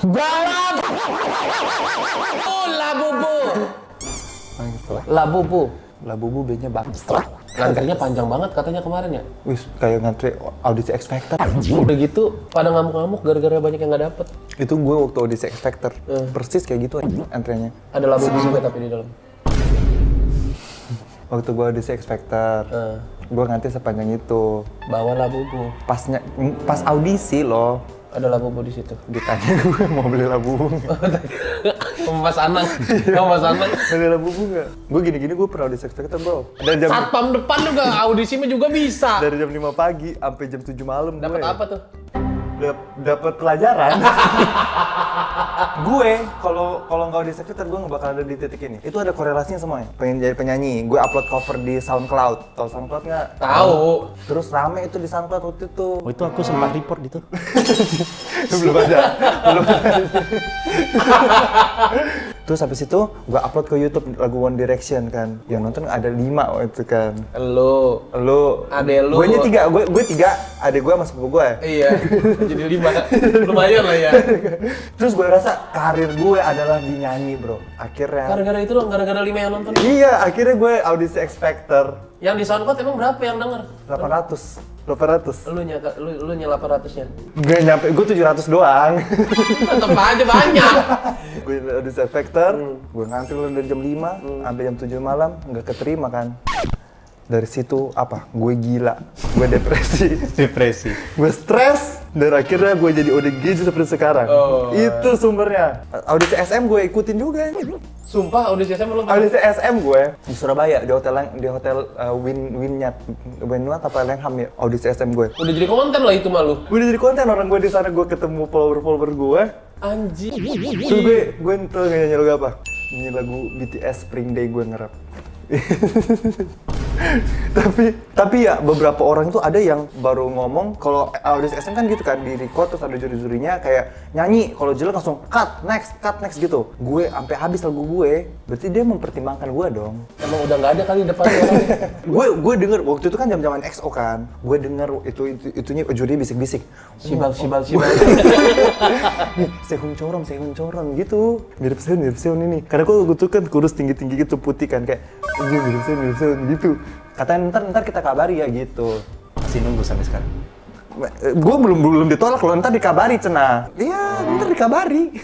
Balap. Oh, Labubu. Labubu. Labubu B-nya bagus. Ngantrinya panjang banget katanya kemarin ya. Wih, kayak ngantri audisi X Factor. Udah gitu pada ngamuk-ngamuk gara-gara banyak yang nggak dapet. Itu gue waktu audisi X Factor. Persis kayak gitu antriannya. Ada Labubu juga tapi di dalam. Waktu gue audisi X Factor. Gue ngantri sepanjang itu. Bawa Labubu. Pas audisi loh. Ada Labubu di situ. Ditanya gue mau beli Labubu nggak? Mas Anang. Mas Anang. Beli Labubu nggak? Gue gini-gini gue pernah audisi X Factor bro. Dari jam Satpam depan juga audisi juga bisa. dari jam 5 pagi sampai jam 7 malam. Dapat apa tuh? Dapat pelajaran. Gue kalau nggak audisi X Factor gue nggak bakal ada di titik ini. Itu ada korelasinya semuanya. Pengen jadi penyanyi, gue upload cover di SoundCloud. Tahu SoundCloud nggak? Tahu. Terus rame itu di SoundCloud waktu itu. Oh itu aku sempat report gitu. Belum ada. Terus habis itu gue upload ke YouTube lagu One Direction kan. Yang nonton ada 5 waktu itu kan. Lo. Ade lu. Gue nya 3, gue 3, adek gue sama sepupu gue. Iya. Jadi 5. Lumayan lah ya. Terus gue rasa karir gue adalah di nyanyi bro. Akhirnya. Gara-gara itu dong, gara-gara 5 yang nonton. Iya, akhirnya gue audisi X Factor. Yang di SoundCloud emang berapa yang denger? 800. Lu nya 800-nya. Gue nyampe, gue 700 doang. Tetep aja banyak. Gue audisi X Factor, gue ngantri dari jam 5 sampai jam 7 malam, nggak keterima kan. Dari situ apa? Gue gila, gue depresi, gue stres, dan akhirnya gue jadi ODG seperti sekarang. Itu sumbernya. Audisi SM gue ikutin juga. Sumpah audisi SM lu Audisi SM gue di Surabaya, di hotel Winwat apa Langham ya, audisi SM gue. udah jadi konten lah itu malu. Udah jadi konten orang gue di sana, gue ketemu follower gue. Anjing. Terus gue tuh nyanyi lagu apa? Nyanyi lagu BTS Spring Day gue ngerap. tapi ya beberapa orang itu ada yang baru ngomong kalau audisi SM kan gitu kan, di record terus ada juri-jurinya kayak nyanyi, kalau jelek langsung cut next gitu. Gue sampai habis lagu gue, berarti dia mempertimbangkan gue dong. Emang udah nggak ada kali depan orangnya. gue denger waktu itu kan zaman XO kan, gue denger itunya juri bisik-bisik. Sibal. Sehun corong gitu. Mirip Sehun ini. Karena gue tuh kan kurus tinggi gitu putih kan, kayak mirip Sehun gitu. Katanya ntar kita kabari ya gitu. Masih nunggu sampai sekarang. Gue belum ditolak loh, ntar dikabari cenah. Iya, ntar dikabari.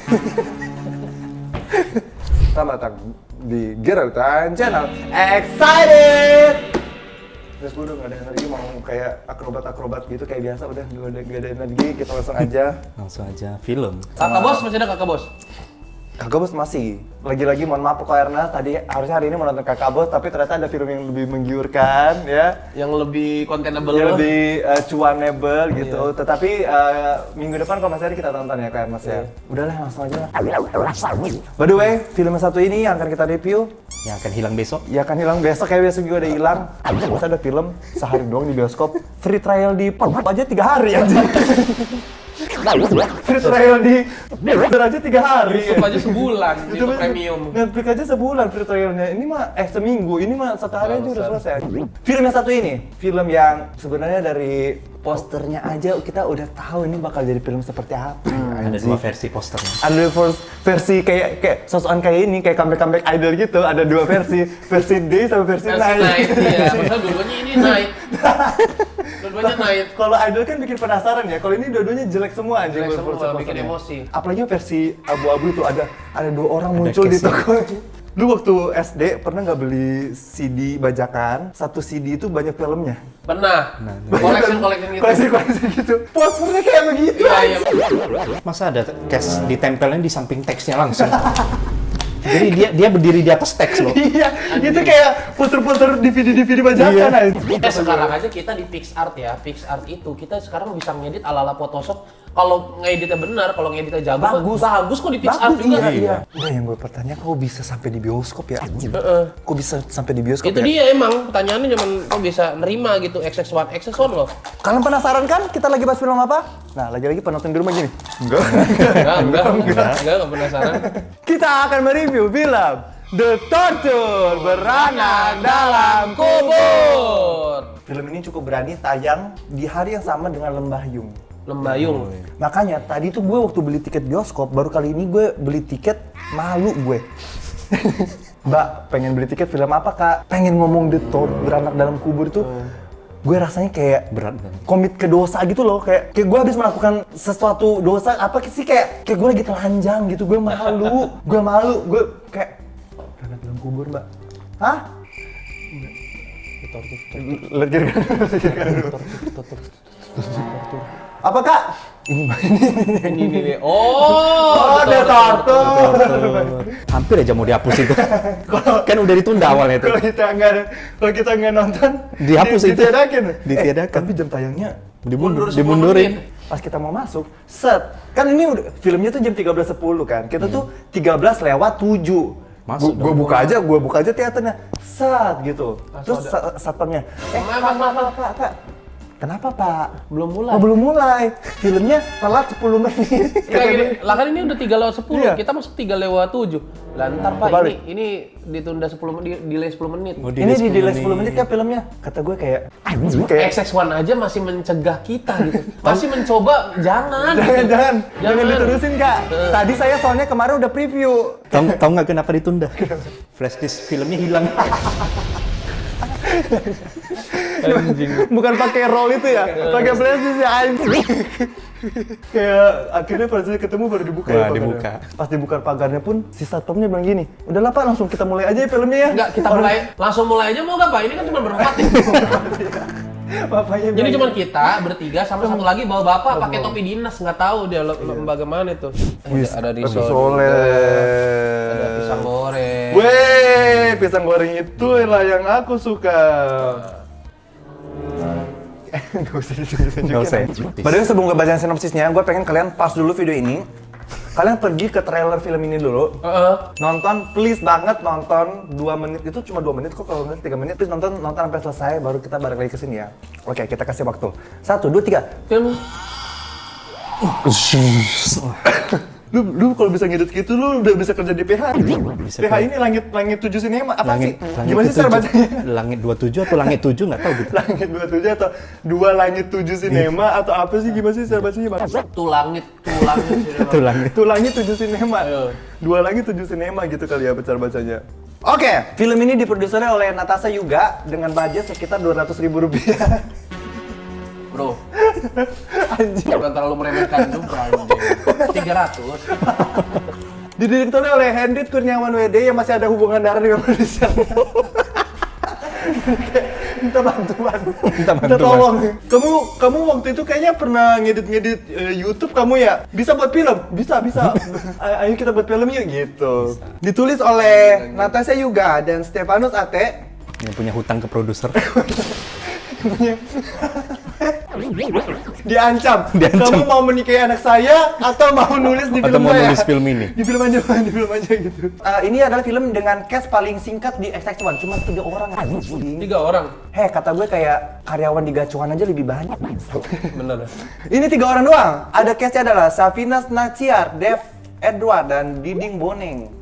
Selamat datang di Geraltan Channel. Excited! Terus gue udah gak ada energi mau kayak akrobat gitu kayak biasa, udah gak ada energi, kita langsung aja. Langsung aja film. Kakak bos masih ada kakak bos? Kakak Bos masih. Lagi-lagi mohon maaf Kak Erna, tadi harusnya hari ini mau nonton Kakak Bos, tapi ternyata ada film yang lebih menggiurkan ya. Yang lebih kontenable. Yang lebih cuanable gitu. Tetapi minggu depan kalau masih ada kita tonton ya Kak Erna ya. Udahlah langsung aja. By the way, film yang satu ini yang akan kita review Yang akan hilang besok. ya akan hilang besok, kayak besok juga udah hilang. Kita ada film sehari doang di bioskop. Free trial di Pornhub aja 3 hari anjing. Free trial di Twitter aja 3 hari. YouTube aja sebulan, itu premium. Netflix aja sebulan free trialnya. Ini mah seminggu. Ini mah 1 hari aja udah selesai. Film yang satu ini, film yang sebenarnya dari posternya aja kita udah tahu ini bakal jadi film seperti apa. Ada 2 versi posternya. Ada versi kayak sosokan kayak ini, kayak comeback idol gitu. Ada 2 versi day sama versi night. Iya, padahal dua-duanya ini night. Dua-duanya night. Kalau idol kan bikin penasaran ya. Kalau ini dua-duanya jelek semua aja. Jelek semua, bikin emosi. Apalagi versi abu-abu itu ada 2 orang muncul di toko. Lu waktu SD pernah nggak beli CD bajakan? 1 CD itu banyak filmnya. Pernah. Collection gitu. Koleksi gitu. Posternya kayak begitu. Iya. Masa ada cash ditempelnya di samping teksnya langsung. Jadi dia berdiri di atas teks loh. Iya, itu kayak poster-poster DVD bajakan aja. Sekarang aja kita di PixArt ya. PixArt itu kita sekarang bisa ngedit ala-ala Photoshop. Kalau ngeditnya benar, kalau ngeditnya jago, bagus kok di PixArt juga. Iya. Udah yang gue pertanyaan, kok bisa sampai di bioskop ya? Kok bisa sampai di bioskop Itu ya? dia emang pertanyaannya cuman kok bisa nerima gitu XX1 loh. Kalian penasaran kan kita lagi bahas film apa? Nah, lagi-lagi penonton di rumah gini. Enggak penasaran. Kita akan mereview film The Torture, Beranak Dalam Kubur. Film ini cukup berani tayang di hari yang sama dengan Lembah Yung. Lembayung. Makanya tadi tuh gue waktu beli tiket bioskop, baru kali ini gue beli tiket malu gue. Mbak, pengen beli tiket film apa kak? Pengen ngomong The Toad, beranak dalam kubur itu. Gue rasanya kayak Berat banget. komit ke dosa gitu loh, kayak gue habis melakukan sesuatu dosa apa sih, kayak gue lagi telanjang gitu, gue malu, gue kayak beranak dalam kubur mbak. Hah? Lagi apa kak? Ini mbak Ini. Oh, ada tortur. Hampir aja mau dihapus itu. Kan udah ditunda awalnya itu. Kalau kita nggak nonton, Dihapus itu. Ditiadakan. Tapi jam tayangnya Dimundurin. pas kita mau masuk, set. Kan ini udah filmnya tuh jam 13.10 kan. Kita tuh 13:07. Masuk Gue buka aja teaternya. Set gitu. Terus satpamnya, Pak. Kenapa Pak? belum mulai. Oh, belum mulai. Filmnya telat 10 menit. Kayak gini, lah kan ini udah 3:10, Iya. kita masuk 3:07. Lah ntar Pak, Kebalik. ini ditunda 10 menit, delay 10 menit. Ini di delay 10 menit kan filmnya. Kata gue kayak XX1 aja masih mencegah kita gitu. Masih mencoba, jangan. jangan diterusin Kak. Tadi saya soalnya kemarin udah preview. Tahu nggak kenapa ditunda? Flash disk filmnya hilang. Bukan pakai roll itu ya, pakai flash disk ya anjing. Kayak akhirnya pas ketemu baru dibuka. Wah, pagarnya. dibuka. Pas dibuka pagarnya pun si satpamnya bilang gini, udahlah Pak, langsung kita mulai aja ya filmnya ya. Enggak, kita langsung mulai aja mau nggak Pak? Ini kan cuma berempat ya. Bapaknya Jadi bilang, cuma kita bertiga sama satu lagi bawa bapak pakai topi dinas, nggak tahu dia lembaga mana itu. Ada risol, ada pisang goreng. Weh, pisang goreng itu lah yang aku suka. Gak usah ditunjukin. Nggak usah. Padahal sebelum gue bacain sinopsisnya, gue pengen kalian pause dulu video ini. Kalian pergi ke trailer film ini dulu. Nonton, please banget nonton 2 menit. Itu cuma 2 menit kok, kalau nggak 3 menit. Please nonton sampai selesai, baru kita balik lagi ke sini ya. Oke, kita kasih waktu. 1, 2, 3. Film Lu kalau bisa ngedit gitu, lu udah bisa kerja di PH. Bisa PH ini langit 7 sinema, apa sih? Langit Gimana sih cara bacanya? Langit 27 atau langit 7 nggak tahu gitu. Langit 27 atau 2 langit 7 sinema atau apa sih, gimana sih cara bacanya Bang? tulangit. Itu langit. Itu langit 7 sinema. 2 langit 7 sinema gitu kali ya cara bacanya. Oke, film ini diproduksi oleh Natasha Yuga dengan budget sekitar 200.000 rupiah. Bro, bukan terlalu meremehkan juga anjing. 300. Didirektori oleh Hendrit Kurniawan WD yang masih ada hubungan darah dengan produser. Minta bantuan. Minta tolong. Kamu waktu itu kayaknya pernah ngedit YouTube kamu ya? Bisa buat film? Bisa. Ayo kita buat film yuk gitu. Ditulis oleh Natasha Yuga dan Stefanus Ate. Yang punya hutang ke produser. Diancam. Kamu mau menikahi anak saya atau mau nulis di Atau film mau saya? nulis film ini. Di film aja gitu. Ini adalah film dengan cast paling singkat di XX1, cuma 3 orang. 3 orang. Heh, kata gue kayak karyawan di gacuan aja lebih banyak. Bener. Ini 3 orang doang. Ada castnya adalah Safinas Naciar, Dev Edward, dan Diding Boneng.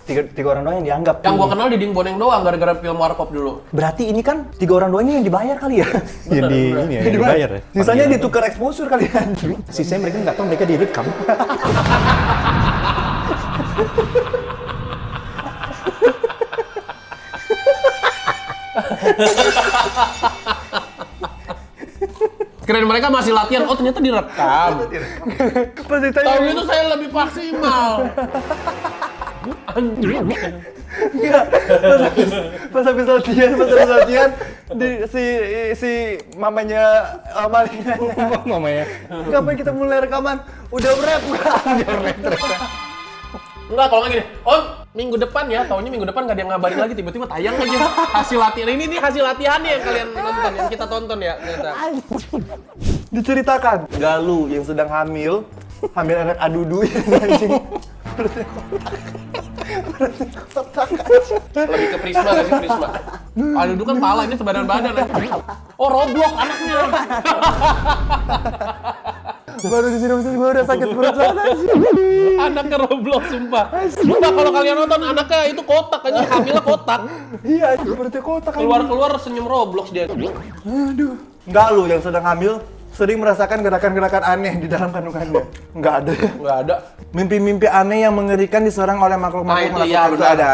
3 orang doang yang dianggap. Yang gua kenal Diding Boneng doang gara-gara film Warkop dulu. Berarti ini kan 3 orang doang ini yang dibayar kali ya? Yang dibayar ya. Sisanya ditukar exposure kali ya? Sisanya mereka nggak tahu, mereka direkam. Keren, mereka masih latihan. Oh, ternyata direkam. Pas ditanya, Tahu gitu saya lebih maksimal. Anjing. enggak. Pas habis latihan, si mamanya Malik nanya, Mamanya. kapan kita mulai rekaman? Udah rap nggak? Enggak, kalau nggak gini. Oh, minggu depan ya. Taunya minggu depan nggak ada yang ngabarin lagi. Tiba-tiba tayang aja. Hasil latihan. Ini nih hasil latihannya yang kalian nonton. Yang kita tonton ya. Ternyata. Diceritakan, Galuh yang sedang hamil anak adudu anjing. Lebih ke Prisma nggak sih, Prisma? Aduh, itu kan pala, ini sebadan-badan. Oh, Roblox anaknya. Baru di sini gue udah sakit perut banget. Anaknya Roblox, sumpah. Sumpah, kalau kalian nonton, anaknya itu kotak aja, hamilnya kotak. Iya, perutnya kotak. Keluar-keluar senyum Roblox dia. Aduh. Galuh yang sedang hamil sering merasakan gerakan-gerakan aneh di dalam kandungannya? Nggak ada. Nggak ada. Mimpi-mimpi aneh yang mengerikan diserang oleh makhluk-makhluk Nah, itu iya, itu benar. ada.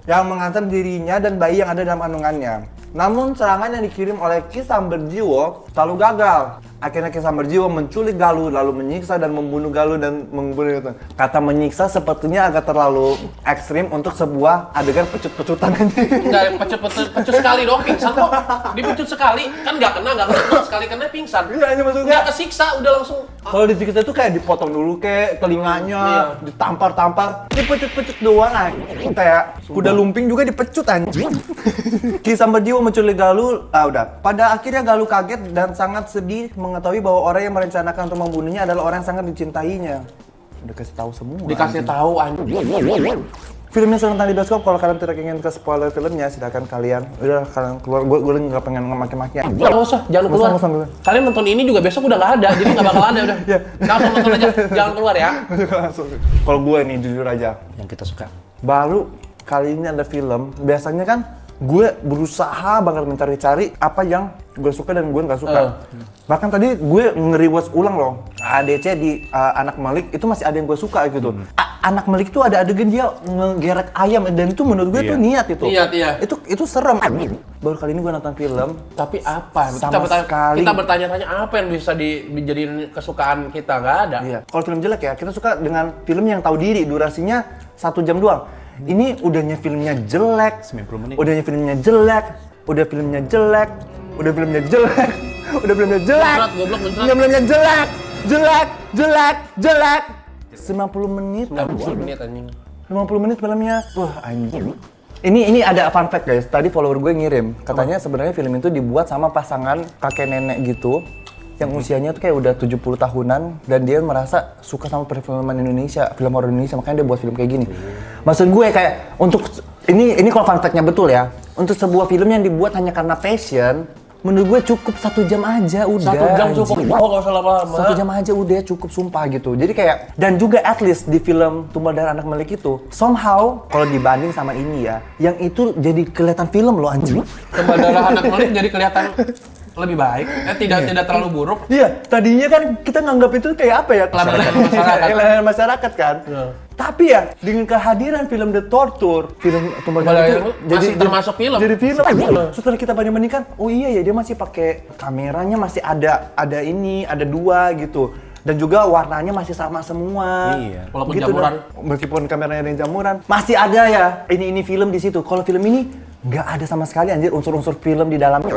Yang mengantar dirinya dan bayi yang ada dalam kandungannya. Namun serangan yang dikirim oleh Ki Samberjiwo selalu gagal. Akhirnya Ki Samberjiwo menculik Galuh, lalu menyiksa dan membunuh Galuh dan membunuh itu. Kata menyiksa sepertinya agak terlalu ekstrim untuk sebuah adegan pecut-pecutan. Enggak, pecut sekali dong, pingsan kok. Dipecut sekali, kan nggak kena, sekali kena pingsan. Iya, ini maksudnya. Nggak kesiksa, udah langsung. Kalau di kita itu kayak dipotong dulu kayak telinganya, Iya. ditampar-tampar, dipecut-pecut doang aja. Kayak kuda lumping juga dipecut anjing. Ki Samberjiwo menculik Galuh, udah. Pada akhirnya Galuh kaget dan sangat sedih mengetahui bahwa orang yang merencanakan untuk membunuhnya adalah orang yang sangat dicintainya. Udah kasih tahu semua. Dikasih tahu anjing. Filmnya sudah nonton di bioskop. Kalau kalian tidak ingin ke spoiler filmnya, silakan kalian. Udah kalian keluar. Gue nggak pengen ngemaki-maki. Nggak usah, jangan keluar. Nggak usah. Kalian nonton ini juga besok udah nggak ada, jadi nggak bakal ada udah. Langsung nonton aja, jangan keluar ya. Kalau gue nih jujur aja, Yang kita suka. baru kali ini ada film. Biasanya kan gue berusaha banget mencari-cari apa yang gue suka dan gue nggak suka. Bahkan tadi gue nge-rewatch ulang loh ADC di Anak Malik, itu masih ada yang gue suka gitu. Anak Malik itu ada adegan dia ngegerek ayam dan itu menurut gue tuh niat itu. Niat, iya. Itu serem. Baru kali ini gue nonton film. Tapi apa? Sama sekali. Kita bertanya-tanya apa yang bisa dijadiin kesukaan kita, nggak ada. Iya. Kalau film jelek ya, kita suka dengan film yang tahu diri, durasinya 1 jam doang. Ini udahnya filmnya jelek, 90 menit. udahnya filmnya jelek, udah filmnya jelek, udah filmnya jelek, udah filmnya jelek, Beneran, goblok, beneran. udah filmnya jelek, jelek. 90 menit, 90 menit anjing. 50 menit filmnya. Wah, anjing. Ini ada fun fact guys, tadi follower gue ngirim, katanya sebenarnya film itu dibuat sama pasangan kakek nenek gitu yang usianya tuh kayak udah 70 tahunan dan dia merasa suka sama perfilman Indonesia, film horor Indonesia, makanya dia buat film kayak gini. Maksud gue kayak untuk ini kalau fun fact-nya betul ya, untuk sebuah film yang dibuat hanya karena passion, menurut gue cukup 1 jam aja udah. 1 jam cukup. anjing. Oh, nggak usah lama-lama. 1 jam aja udah cukup sumpah gitu. Jadi kayak, dan juga at least di film Tumbal Darah Anak Malik itu somehow kalau dibanding sama ini ya, yang itu jadi kelihatan film loh anjing. Tumbal Darah Anak Malik jadi kelihatan lebih baik. Tidak terlalu buruk. Iya, tadinya kan kita nganggap itu kayak apa ya? Kelelahan masyarakat. Kelelahan masyarakat kan. Iya. Tapi ya dengan kehadiran film The Torture, film Tumbal Tumbal Darah Darah itu masih termasuk film. Jadi film. Setelah kita banding-bandingkan, oh iya ya dia masih pakai kameranya masih ada ini, ada 2 gitu. Dan juga warnanya masih sama semua. Iya. Walaupun jamuran. Meskipun kameranya ada yang jamuran, masih ada ya ini film di situ. Kalau film ini nggak ada sama sekali anjir unsur-unsur film di dalamnya.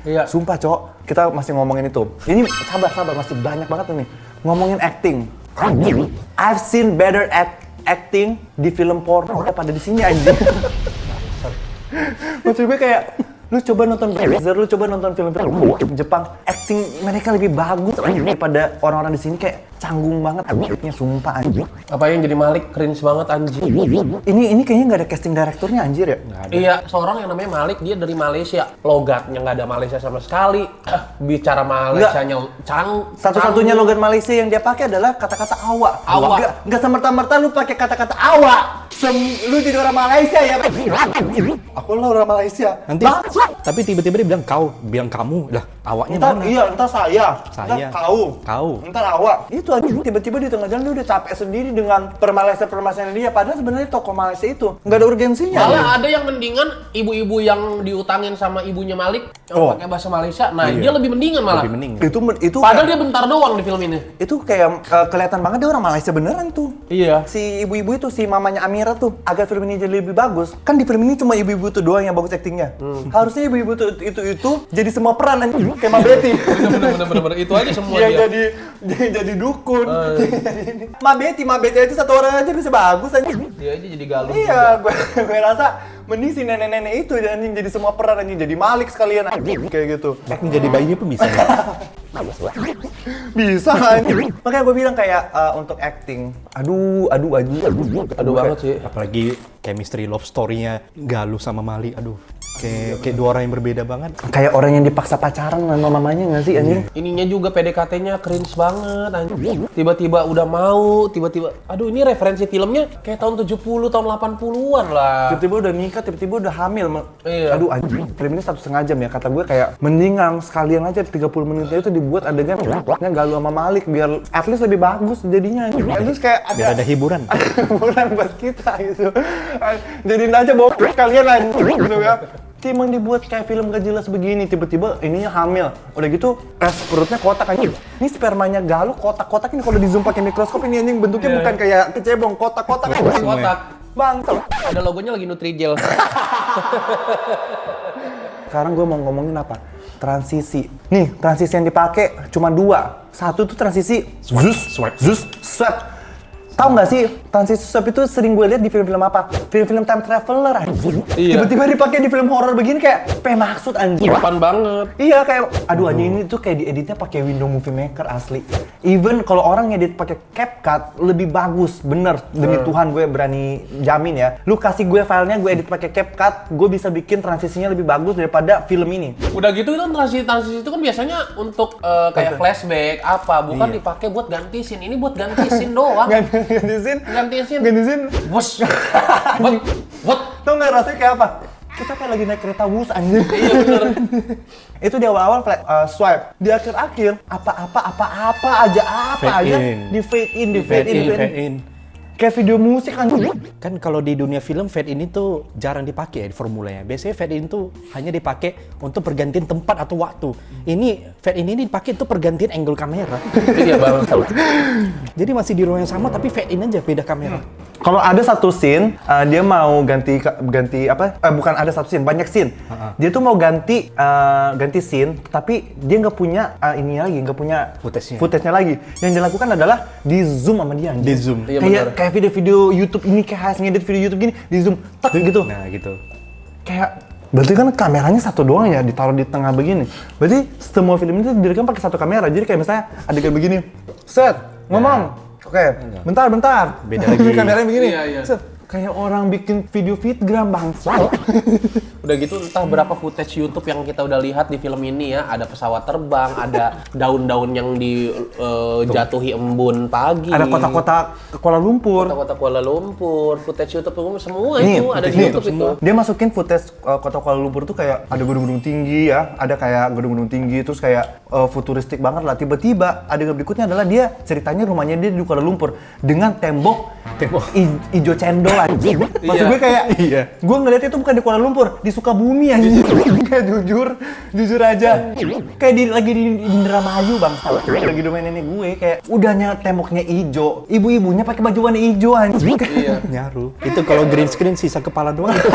Iya. Sumpah, Cok. Kita masih ngomongin itu. Ini sabar, masih banyak banget nih. Ngomongin acting. I've seen better acting di film porno daripada di sini anjir. Maksud gue kayak lu coba nonton Brazzer, lu coba nonton film-film Jepang, acting mereka lebih bagus daripada orang-orang di sini, kayak canggung banget actingnya, sumpah anjir. Apa yang jadi Malik cringe banget anjing. Ini kayaknya nggak ada casting direkturnya anjir ya? Iya, seorang yang namanya Malik, dia dari Malaysia. Logatnya nggak ada Malaysia sama sekali. Bicara Malaysianya Satu-satunya logat Malaysia yang dia pakai adalah kata-kata awak. Awak. Nggak semerta-merta lu pakai kata-kata awak. Lu jadi orang Malaysia ya? Aku lah orang Malaysia. Nanti, tapi tiba-tiba dia bilang kamu, lah awaknya Entar mana? iya, entar saya. Saya. Entar kau. Entar awak. Itu aja tiba-tiba di tengah jalan dia udah capek sendiri dengan permalaysian dia. Padahal sebenarnya tokoh Malaysia itu nggak ada urgensinya. Malah ada yang mendingan ibu-ibu yang diutangin sama ibunya Malik yang pakai bahasa Malaysia. Nah, dia lebih mendingan malah. Lebih mending. Itu Padahal dia bentar doang di film ini. itu kayak kelihatan banget dia orang Malaysia beneran tuh. Iya. Si ibu-ibu itu, si mamanya Amira tuh, agar film ini jadi lebih bagus. Kan di film ini cuma ibu-ibu tuh doang yang bagus aktingnya. Harusnya ibu-ibu tuh itu jadi semua peran anjing, kayak Mbak Betty. Bener-bener itu aja semua Yang dia. jadi dukun. Mbak Betty aja satu orang aja bisa bagus anjing. Dia aja jadi Galuh. Iya, gue rasa mending si nenek-nenek itu anjing jadi semua peran anjing, jadi Malik sekalian anjing kayak gitu. Acting jadi bayinya pun bisa. Bisa anjing. Makanya gue bilang kayak untuk acting, aduh Aduh banget sih. Apalagi chemistry love story-nya Galuh sama Mali, aduh. Kayak dua orang yang berbeda banget. Kayak orang yang dipaksa pacaran sama mamanya nggak sih anjing? Ininya juga PDKT-nya cringe banget anjing. Tiba-tiba udah mau, tiba-tiba aduh ini referensi filmnya kayak tahun 70 tahun 80-an lah. Tiba-tiba udah nikah, tiba-tiba udah hamil. Iya. Aduh anjing, film ini 1,5 jam ya. Kata gue kayak mendingan sekalian aja 30 menitnya itu dibuat adegan Galuh sama Malik biar at least lebih bagus jadinya. At least kayak Biar ada hiburan. hiburan buat kita gitu. Jadiin aja bawa kalian anjing gitu ya. Emang dibuat kayak film gak jelas begini, tiba-tiba ininya hamil. Udah gitu, perutnya kotak anjing. Ini spermanya Galuh kotak-kotak ini kalau di zoom pakai mikroskop ini anjing bentuknya bukan kayak kecebong, kotak-kotak anjing. Kotak. Bang, Ada logonya lagi Nutrijel. sekarang gue mau ngomongin apa? Transisi. Nih, transisi yang dipakai cuma 2. Satu tuh transisi zus, swipe. Tahu nggak sih, transisi swipe itu sering gue lihat di film-film apa? Film-film time traveler anjing. Iya. Tiba-tiba dipakai di film horor begini kayak apa yang maksud anjing? Fun banget. Iya kayak, aduh anjing ini tuh kayak dieditnya pakai Windows Movie Maker asli. Even kalau orang ngedit pakai CapCut lebih bagus, bener. Demi Tuhan gue berani jamin ya. Lu kasih gue filenya, gue edit pakai CapCut, gue bisa bikin transisinya lebih bagus daripada film ini. Udah gitu kan transisi itu kan biasanya untuk kayak flashback apa, bukan dipakai buat ganti scene. Ini buat ganti scene doang. Ganti scene. Bos. What? Tau nggak rasanya kayak apa? Kita kayak lagi naik kereta bus anjing. Iya bener. Itu di awal-awal swipe. Di akhir-akhir apa aja di fade in. Kayak video musik anjing. Kan kalau di dunia film fade in itu jarang dipakai ya di formulanya. Biasanya fade in itu hanya dipakai untuk pergantian tempat atau waktu. Ini fade in ini dipakai untuk pergantian angle kamera. Iya bang. Jadi masih di ruang yang sama tapi fade in aja beda kamera. Kalau ada satu scene, dia mau ganti apa? Bukan ada satu scene, banyak scene. Dia tuh mau ganti scene, tapi dia nggak punya ini lagi, nggak punya footage-nya lagi. Yang dilakukan adalah di zoom sama dia. Di zoom. Iya, Kayak video-video YouTube ini, kayak ngedit video YouTube gini, di zoom, tak gitu. Nah gitu. Kayak berarti kan kameranya satu doang ya, ditaruh di tengah begini. Berarti semua film itu direkam pakai satu kamera. Jadi kayak misalnya adegan begini, set, ngomong. Oke, bentar. Beda lagi. Kameranya begini. Iya. Set. Kayak orang bikin video fitgram bangsa. Udah gitu entah berapa footage YouTube yang kita udah lihat di film ini ya. Ada pesawat terbang, ada daun-daun yang dijatuhi embun pagi. Ada kota-kota Kuala Lumpur. Kota-kota Kuala Lumpur, footage YouTube semua Nih, itu ada di nih, YouTube itu. Dia masukin footage kota Kuala Lumpur tuh kayak ada gedung-gedung tinggi ya, ada kayak gedung-gedung tinggi terus kayak futuristik banget lah. Tiba-tiba adegan berikutnya adalah dia ceritanya rumahnya dia di Kuala Lumpur dengan tembok hijau cendol anjing. Maksud gue kayak gue ngeliat itu bukan di Kuala Lumpur, di Sukabumi anjing. Kayak jujur aja. Kayak lagi di Indramayu bang. Lagi domain nenek gue kayak udahnya temboknya hijau, ibu-ibunya pakai baju warna hijau anjing. Iya. Nyaru. Itu kalau green screen sisa kepala doang itu.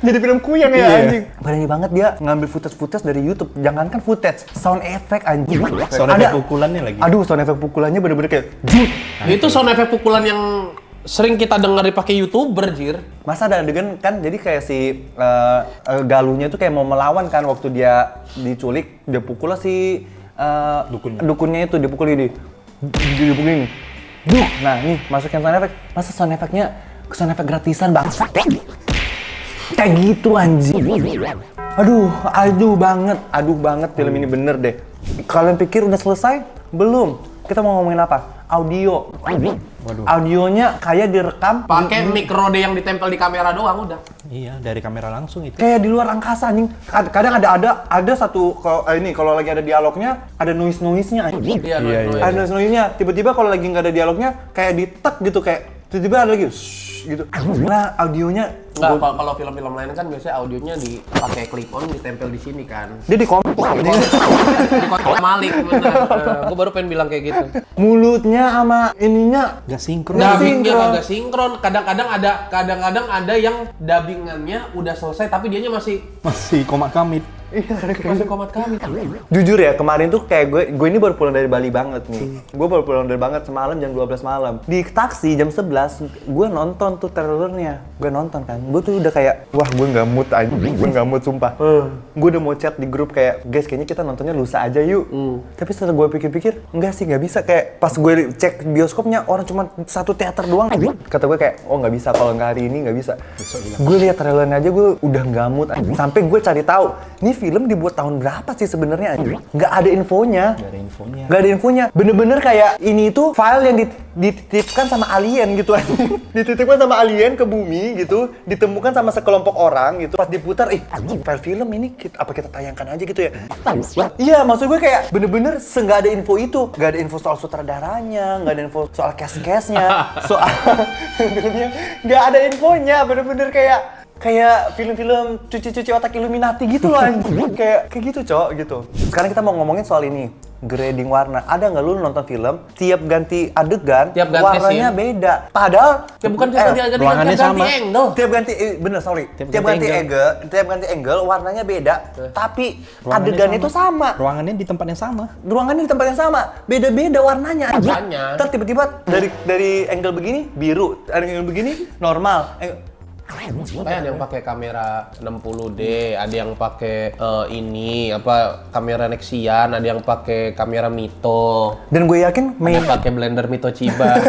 Jadi film kuyang ya anjing. Berani banget dia ngambil footage dari YouTube. Jangankan footage, sound effect anjing. Sound effect pukulannya lagi. Aduh, sound effect pukulannya bener-bener kayak jut. Itu sound effect pukulan yang sering kita dengar dipakai YouTuber, Jir. Masa ada adegan kan jadi kayak si Galuhnya itu kayak mau melawan kan waktu dia diculik, dia pukul lah si dukunnya itu, dipukul ini. Dipukul ini. Duh, nah nih masukin sound effect. Masa sound effect gratisan bangsa. Kayak gitu anjing. Aduh banget film ini bener deh. Kalian pikir udah selesai? Belum. Kita mau ngomongin apa? Audio. Waduh. Audionya kayak direkam Pakai mic Rode yang ditempel di kamera doang udah. Iya, dari kamera langsung itu. kayak di luar angkasa anjing. Kadang ada satu kalau lagi ada dialognya ada noise-nya anjing. Iya. Ada noise-nya. Tiba-tiba kalau lagi nggak ada dialognya kayak ditek gitu kayak tiba-tiba ada lagi gitu. Nah, audionya Nggak, kalau film-film lain kan biasanya audionya dipakai clip on ditempel di sini kan. dia dikompok anjing. Di kota Malik bener. Gue baru pengen bilang kayak gitu. Mulutnya sama ininya Gak sinkron. Dubbingnya kagak sinkron. Kadang-kadang ada yang dubbingannya udah selesai tapi dianya masih Masih komak kamit. Kasih komat kami. Jujur ya, kemarin tuh kayak gue ini baru pulang dari Bali banget nih. Gue baru pulang dari banget semalam jam 12 malam. Di taksi jam 11, gue nonton tuh trailernya. Gue nonton kan. Gue tuh udah kayak, wah gue nggak mood aja. Gue nggak mood sumpah. Gue udah mau chat di grup kayak, guys kayaknya kita nontonnya lusa aja yuk. Tapi setelah gue pikir-pikir, enggak sih nggak bisa. Kayak pas gue cek bioskopnya orang cuma satu teater doang. Kata gue kayak, oh nggak bisa kalau nggak hari ini nggak bisa. Gue lihat trailernya aja gue udah nggak mood. Sampai gue cari tahu, nih film dibuat tahun berapa sih sebenarnya? Nggak ada infonya. Nggak ada infonya. Bener-bener kayak ini itu file yang dititipkan sama alien gitu. Dititipkan sama alien ke bumi gitu, ditemukan sama sekelompok orang gitu. Pas diputar, file film ini apa kita tayangkan aja gitu ya? Iya, maksud gue kayak bener-bener nggak ada info itu. Nggak ada info soal sutradaranya, nggak ada info soal cast-castnya, soal filmnya nggak ada infonya. Bener-bener kayak film-film cuci-cuci otak Illuminati gitu loh anjing. kayak gitu cok gitu. Sekarang kita mau ngomongin soal ini, grading warna. Ada nggak lu nonton film tiap ganti adegan warnanya beda, padahal ya bukan tiap ruangannya sama. angle. Tiap ganti tiap ganti angle warnanya beda, tapi adegannya itu sama. Ruangannya di tempat yang sama. Ruangannya di tempat yang sama, beda-beda warnanya. Makanya. Ntar tiba-tiba dari angle begini biru, ada angle begini normal. Ada yang pakai kamera 60D, ada yang pakai kamera Nexian, ada yang pakai kamera Mito. Dan gue yakin ada pakai blender Mito Chiba.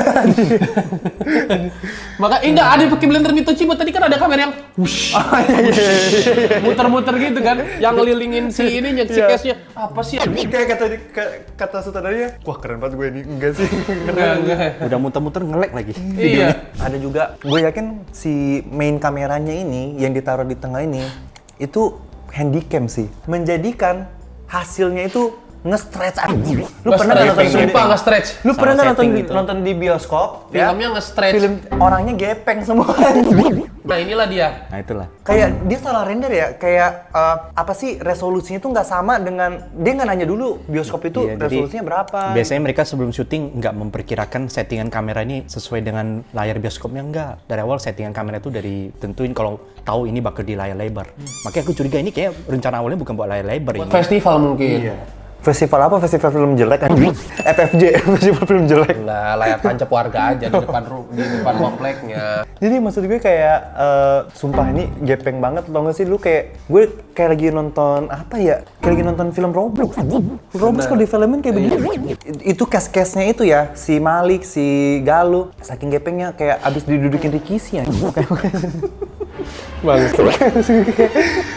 Maka enggak ada yang pakai blender Mito Chiba. Tadi kan ada kamera yang muter-muter gitu kan, yang ngelilingin si ininya, si case-nya. Apa sih? Kayak kata sutradaranya, wah keren banget gue ini. Enggak sih. Enggak. Udah muter-muter ngelek lagi. Iya. Ada juga, gue yakin si main kameranya ini yang ditaruh di tengah ini itu handycam sih, menjadikan hasilnya itu nge-stretch aja. Lu pernah nge-stretch? Lu pernah nonton di bioskop? Filmnya nge-stretch. Film orangnya gepeng semua. Nah inilah dia. Nah itulah. Kayak dia salah render ya, kayak apa sih resolusinya tuh nggak sama dengan, dia nggak nanya dulu bioskop itu resolusinya berapa. Biasanya mereka sebelum syuting nggak memperkirakan settingan kamera ini sesuai dengan layar bioskopnya, enggak. Dari awal settingan kamera itu dari tentuin kalau tahu ini bakal di layar lebar. Makanya aku curiga ini kayak rencana awalnya bukan buat layar lebar ini. Festival mungkin. Iya. Festival apa? Festival film jelek kan? FFJ, festival film jelek. Lah, layar tancap warga aja di depan kompleknya. Jadi maksud gue kayak, sumpah ini gepeng banget, tau gak sih lu gue kayak lagi nonton, apa ya? Kayak lagi nonton film Roblox. Roblox kalau di filmin kayak begini. Itu cast-castnya itu ya, si Malik, si Galuh. Saking gepengnya kayak abis didudukin Rikishi ya. Bagus.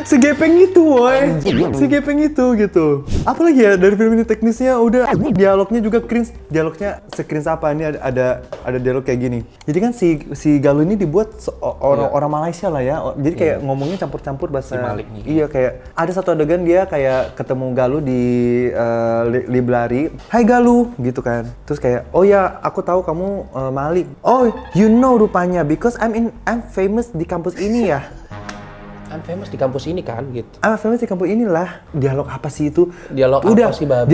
Segepeng itu, woy. Segepeng itu gitu. Apalagi ya dari film ini, teknisnya udah, dialognya juga cringe. Dialognya se-cringe apa? Ini ada dialog kayak gini. Jadi kan si Galuh ini dibuat orang Malaysia lah ya. Jadi kayak ngomongnya campur-campur bahasa. Si Malik nih. Iya, kayak ada satu adegan dia kayak ketemu Galuh di library. Hai Galuh, gitu kan. Terus kayak, oh ya, aku tahu kamu Malik. Oh, you know rupanya because I'm famous di kampus ini ya. I'm famous di kampus ini kan gitu. I'm famous di kampus inilah. Dialog apa sih itu? Dialog udah, apa sih babi?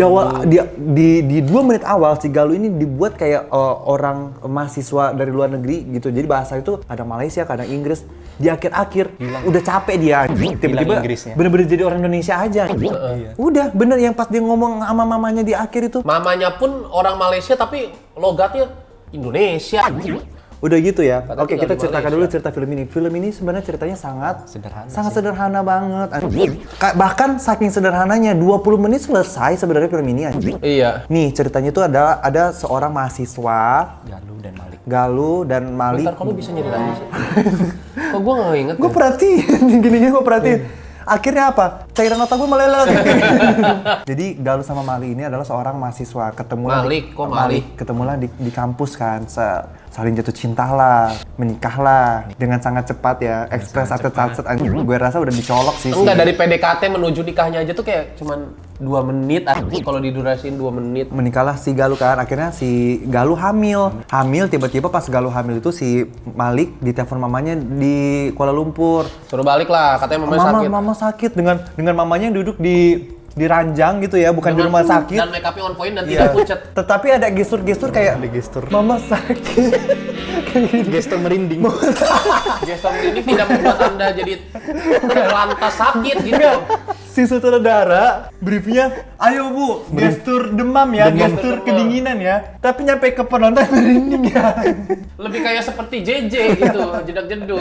Di 2 menit awal si Galuh ini dibuat kayak orang mahasiswa dari luar negeri gitu. Jadi bahasa itu kadang Malaysia, kadang Inggris. Di akhir-akhir udah capek dia. Tiba-tiba bener-bener jadi orang Indonesia aja. Udah bener yang pas dia ngomong sama mamanya di akhir itu. Mamanya pun orang Malaysia tapi logatnya Indonesia. Udah gitu ya. Oke, kita ceritakan dulu cerita film ini. Film ini sebenarnya ceritanya sangat sederhana banget. Bahkan saking sederhananya 20 menit selesai sebenarnya film ini anjing. Iya. Nih, ceritanya itu ada seorang mahasiswa Galuh dan Malik. Bentar, kalau bisa nyeritain sih. Kok gue nggak inget? Gue perhatiin, gini-gini gue perhatiin. Akhirnya apa? Cairan otak gue meleleh. Jadi Galuh sama Malik ini adalah seorang mahasiswa. Ketemulah di kampus kan. Saling jatuh cintalah, menikahlah dengan sangat cepat ya. Ekspres atlet gue rasa udah dicolok sih. Enggak, dari PDKT menuju nikahnya aja tuh kayak cuman 2 menit. Kalau didurasiin 2 menit. Menikahlah si Galuh kan. Akhirnya si Galuh hamil. Tiba-tiba pas Galuh hamil itu si Malik ditelepon mamanya di Kuala Lumpur. Suruh balik lah, katanya mamanya sakit. Mama sakit dengan mamanya yang duduk di ranjang gitu ya, bukan di rumah sakit. Dan make up-nya on point dan tidak pucat. Tetapi ada gestur-gestur kayak mama sakit. Gestur merinding. Gestur merinding tidak membuat Anda jadi lantas sakit gitu. si sutradara briefnya, ayo Bu, gestur demam ya, gestur kedinginan ya. Tapi nyampe ke penonton merinding ya. Lebih kayak seperti JJ gitu, jedak-jeduk.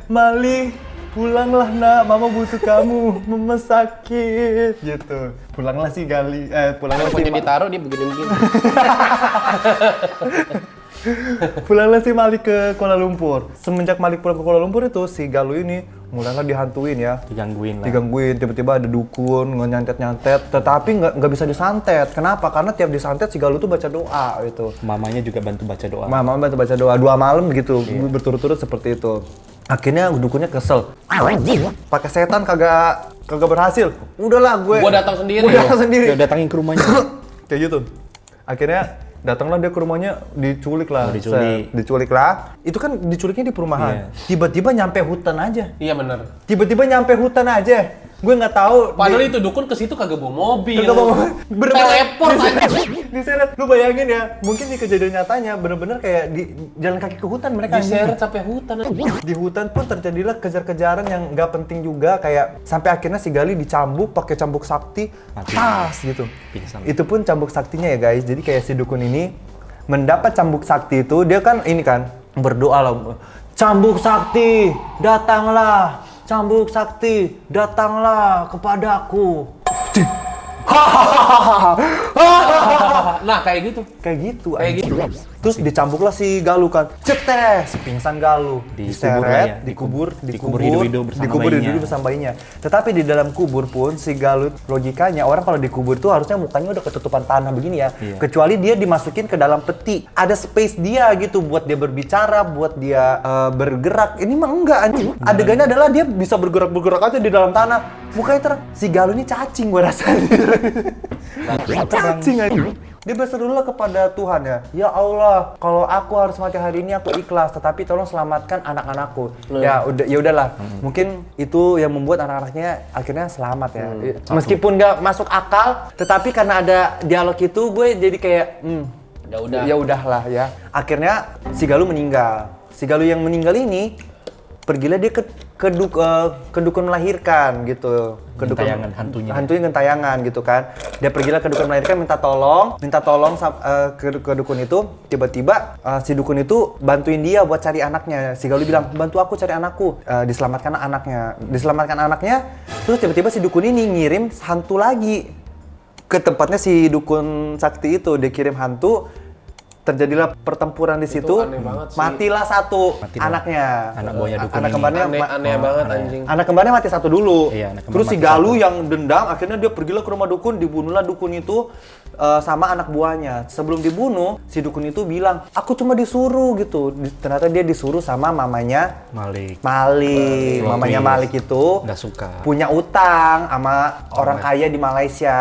Mali, pulanglah nak, mama butuh kamu, mama sakit gitu. Pulanglah si Gali, pulanglah si ditaruh dia begini-begini. Pulanglah si Malik ke Kuala Lumpur. Semenjak Malik pulang ke Kuala Lumpur itu, si Galuh ini mulailah dihantuin ya. Digangguin, tiba-tiba ada dukun, nyantet-nyantet. Tetapi nggak bisa disantet. Kenapa? Karena tiap disantet si Galuh tuh baca doa gitu. Mamanya juga bantu baca doa. Mama bantu baca doa 2 malam gitu, berturut-turut seperti itu. Akhirnya dukunnya kesel. Pakai setan kagak berhasil. Udahlah gua datang sendiri. Dia datangin ke rumahnya. Kayak gitu. Akhirnya datanglah dia ke rumahnya, diculik lah. Diculik lah. Itu kan diculiknya di perumahan. Tiba-tiba nyampe hutan aja. Iya benar. Tiba-tiba nyampe hutan aja. Gue nggak tahu. Padahal itu dukun ke situ kagak bawa mobil. Teleport aja. Diseret. Lu bayangin ya, mungkin di kejadian nyatanya bener-bener kayak di jalan kaki ke hutan mereka. Diseret sampai hutan. Di hutan pun terjadilah kejar-kejaran yang nggak penting juga, kayak sampai akhirnya si Gali dicambuk pakai cambuk sakti, tas gitu. Pingsan. Itu pun cambuk saktinya ya guys. Jadi kayak si dukun ini mendapat cambuk sakti itu, dia kan ini kan berdoa lah. Cambuk sakti, datanglah. Cambuk sakti, datanglah kepadaku. Nah, kayak gitu. Terus dicambuklah si Galuh kan. Cetes, pingsan Galuh. Diseret, dikubur hidup-hidup bersama bayinya. Tetapi di dalam kubur pun si Galuh, logikanya orang kalau dikubur tuh harusnya mukanya udah ketutupan tanah begini ya. Iya. Kecuali dia dimasukin ke dalam peti. Ada space dia gitu buat dia berbicara, buat dia bergerak. Ini mah enggak anjing. Adegannya adalah dia bisa bergerak aja di dalam tanah. Mukanya si Galuh ini cacing gua rasanya. Cacing aja. Dia berserulah kepada Tuhan ya. Ya Allah, kalau aku harus mati hari ini aku ikhlas, tetapi tolong selamatkan anak-anakku. Ya udahlah. Mungkin itu yang membuat anak-anaknya akhirnya selamat ya. Meskipun nggak masuk akal, tetapi karena ada dialog itu gue jadi kayak ya udahlah ya. Akhirnya si Galuh meninggal. Si Galuh yang meninggal ini pergilah dia ke dukun melahirkan gitu. Gentayangan hantunya gentayangan gitu kan. Dia pergilah ke dukun melahirkan minta tolong ke dukun itu. Tiba-tiba si dukun itu bantuin dia buat cari anaknya. Si Galuh bilang, "Bantu aku cari anakku." Diselamatkan anaknya. Terus tiba-tiba si dukun ini ngirim hantu lagi ke tempatnya si dukun sakti itu. Dia kirim hantu. Terjadilah pertempuran di situ, matilah satu anaknya. Anak buahnya dukun. Anak kembarnya aneh banget anjing. Anak kembarnya mati satu dulu. Iya, terus si Galuh yang dendam, akhirnya dia pergilah ke rumah dukun, dibunuhlah dukun itu sama anak buahnya. Sebelum dibunuh, si dukun itu bilang, "Aku cuma disuruh," gitu. Ternyata dia disuruh sama mamanya Malik. Mamanya Malik itu nggak suka. Punya utang sama orang kaya di Malaysia.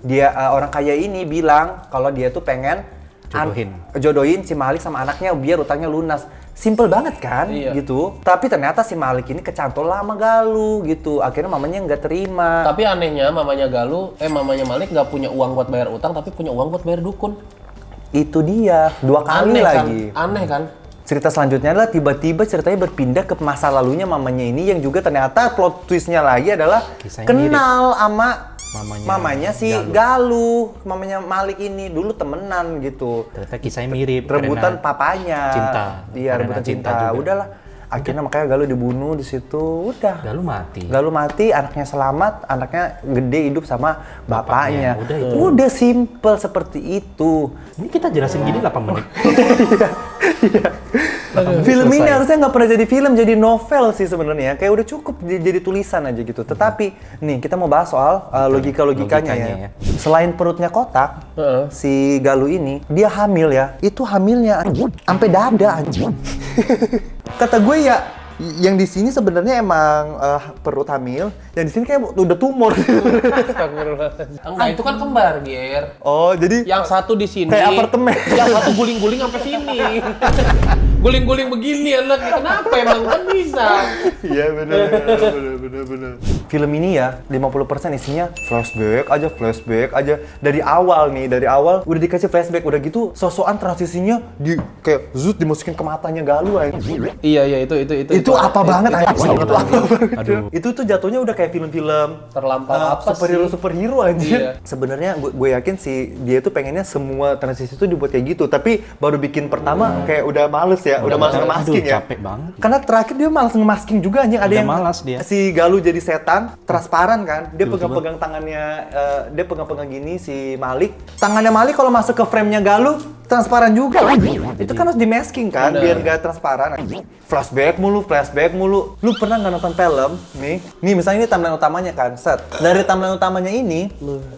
Iya. Dia orang kaya ini bilang kalau dia tuh pengen jodohin si Malik sama anaknya biar utangnya lunas. Simple banget kan gitu. Tapi ternyata si Malik ini kecantol sama Galuh gitu. Akhirnya mamanya nggak terima. Tapi anehnya mamanya Malik nggak punya uang buat bayar utang, tapi punya uang buat bayar dukun. Itu dia 2 kali lagi. Aneh kan? Cerita selanjutnya adalah tiba-tiba ceritanya berpindah ke masa lalunya mamanya ini yang juga ternyata plot twistnya lagi adalah kenal sama mamanya si Galuh, mamanya Malik ini dulu temenan gitu. Ternyata kisahnya mirip. Rebutan papanya. Cinta. Iya, rebutan cinta. Udahlah. Akhirnya makanya Galuh dibunuh di situ. Udah. Galuh mati, anaknya selamat, anaknya gede hidup sama bapaknya. Udah simple seperti itu. Ini kita jelasin gini 8 menit. Iya. Film ini harusnya nggak pernah jadi film, jadi novel sih sebenarnya. Kayak udah cukup jadi tulisan aja gitu. Tetapi nih kita mau bahas soal logikanya ya. Selain perutnya kotak, si Galuh ini dia hamil ya. Itu hamilnya sampai dada anjing. Kata gue ya, yang di sini sebenarnya emang perut hamil, yang di sini kayak udah tumor. Enggak, itu kan kembar, Ger. Oh, jadi yang satu di sini. Kayak apartemen. Yang satu guling-guling sampai sini. Guling-guling begini anaknya. Kenapa emang kan bisa? Iya benar. film ini ya 50% isinya flashback aja dari awal udah dikasih flashback, udah gitu sosokan transisinya di kayak zut dimasukin ke matanya Galuh aja. Iya Itu apa banget aja. Aduh. Itu tuh jatuhnya udah kayak film-film terlampau apa superhero anjir. Iya. Sebenarnya gue yakin sih dia tuh pengennya semua transisi tuh dibuat kayak gitu, tapi baru bikin pertama kayak udah males ya, udah males nge-masking ya. Capek banget. Karena terakhir dia malas nge-masking juga anjing, ada Udah yang malas dia. si Galuh jadi setan, transparan kan. Dia pegang-pegang tangannya, dia pegang-pegang gini si Malik. Tangannya Malik kalau masuk ke frame-nya Galuh transparan juga. Itu kan harus di-masking kan, biar nggak transparan. Flashback mulu. Lu pernah nggak nonton film? Nih misalnya ini timeline utamanya kan, set. Dari timeline utamanya ini,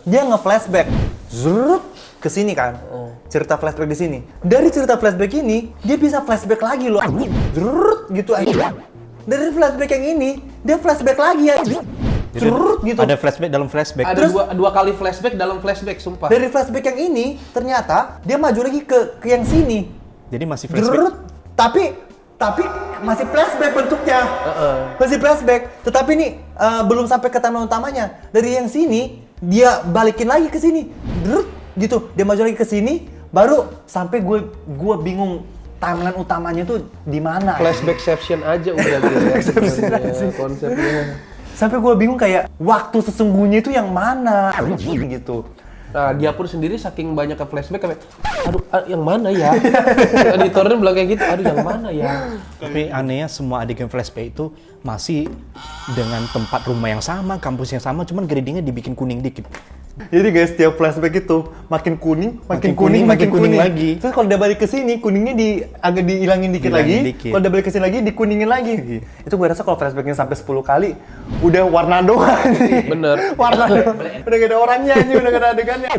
dia nge-flashback. Zrrrt ke sini kan. Cerita flashback di sini. Dari cerita flashback ini, dia bisa flashback lagi loh. Zrrrt gitu aja. Dari flashback yang ini, dia flashback lagi ya. Zrrrt gitu. Ada flashback dalam flashback. Ada dua kali flashback dalam flashback, sumpah. Dari flashback yang ini, ternyata dia maju lagi ke yang sini. Jadi masih flashback. Zrrrt. Tapi masih flashback bentuknya. Masih flashback. Tetapi nih belum sampai ke timeline utamanya. Dari yang sini dia balikin lagi ke sini. Zrrrt, gitu. Dia maju lagi ke sini, baru sampai gue bingung timeline utamanya tuh di mana. Flashbackception aja udah gitu ya. Konsepnya. Sampai gue bingung kayak waktu sesungguhnya itu yang mana gitu. Nah, dia pun sendiri saking banyak ke flashback kayak, aduh, yang mana ya? Editornya bilang kayak gitu, aduh yang mana ya? Tapi anehnya semua adegan flashback itu masih dengan tempat rumah yang sama, kampus yang sama, cuman gradingnya dibikin kuning dikit. Jadi guys, tiap flashback itu makin kuning lagi. Terus kalau dia balik ke sini, kuningnya agak dihilangin dikit lagi. Kalau dia balik ke sini lagi, dikuningin lagi. Itu gue rasa kalau flashbacknya sampai 10 kali, udah warna doang. Bener. Warna doang. Udah gak ada orangnya aja, udah gak ada adegannya.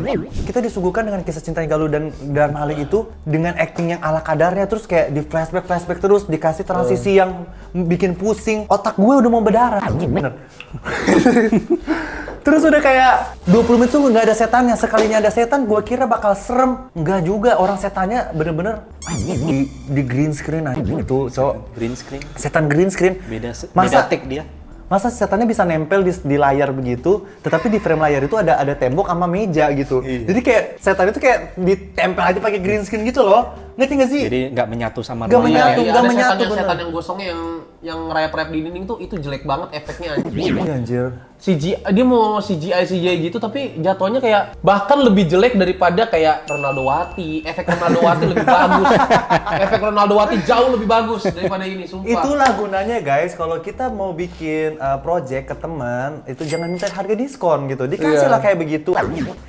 Kita disuguhkan dengan kisah cinta Galuh dan Malik itu dengan acting yang ala kadarnya, terus kayak di flashback terus, dikasih transisi yang bikin pusing. Otak gue udah mau berdarah. Bener. Terus udah kayak 20 menit tuh nggak ada setannya. Sekalinya ada setan, gue kira bakal serem. Nggak juga, orang setannya bener-bener di green screen aja gitu. Green screen. Setan green screen. Beda take dia. Masa setannya bisa nempel di layar begitu, tetapi di frame layar itu ada tembok sama meja gitu. Jadi kayak setan itu kayak ditempel aja pakai green screen gitu loh. Ngerti nggak sih? Jadi nggak menyatu sama Nggak rumahnya. menyatu. Ada menyatu, setan bener. yang gosongnya yang rayap-rayap di dinding tuh itu jelek banget efeknya anjir. Iya anjir. Dia mau CGI gitu tapi jatuhnya kayak bahkan lebih jelek daripada kayak Ronaldo Wati. Efek Ronaldo Wati lebih bagus. Efek Ronaldo Wati jauh lebih bagus daripada ini, sumpah. Itulah gunanya guys, kalau kita mau bikin project ke teman, itu jangan minta harga diskon gitu. Dikasih lah kayak begitu.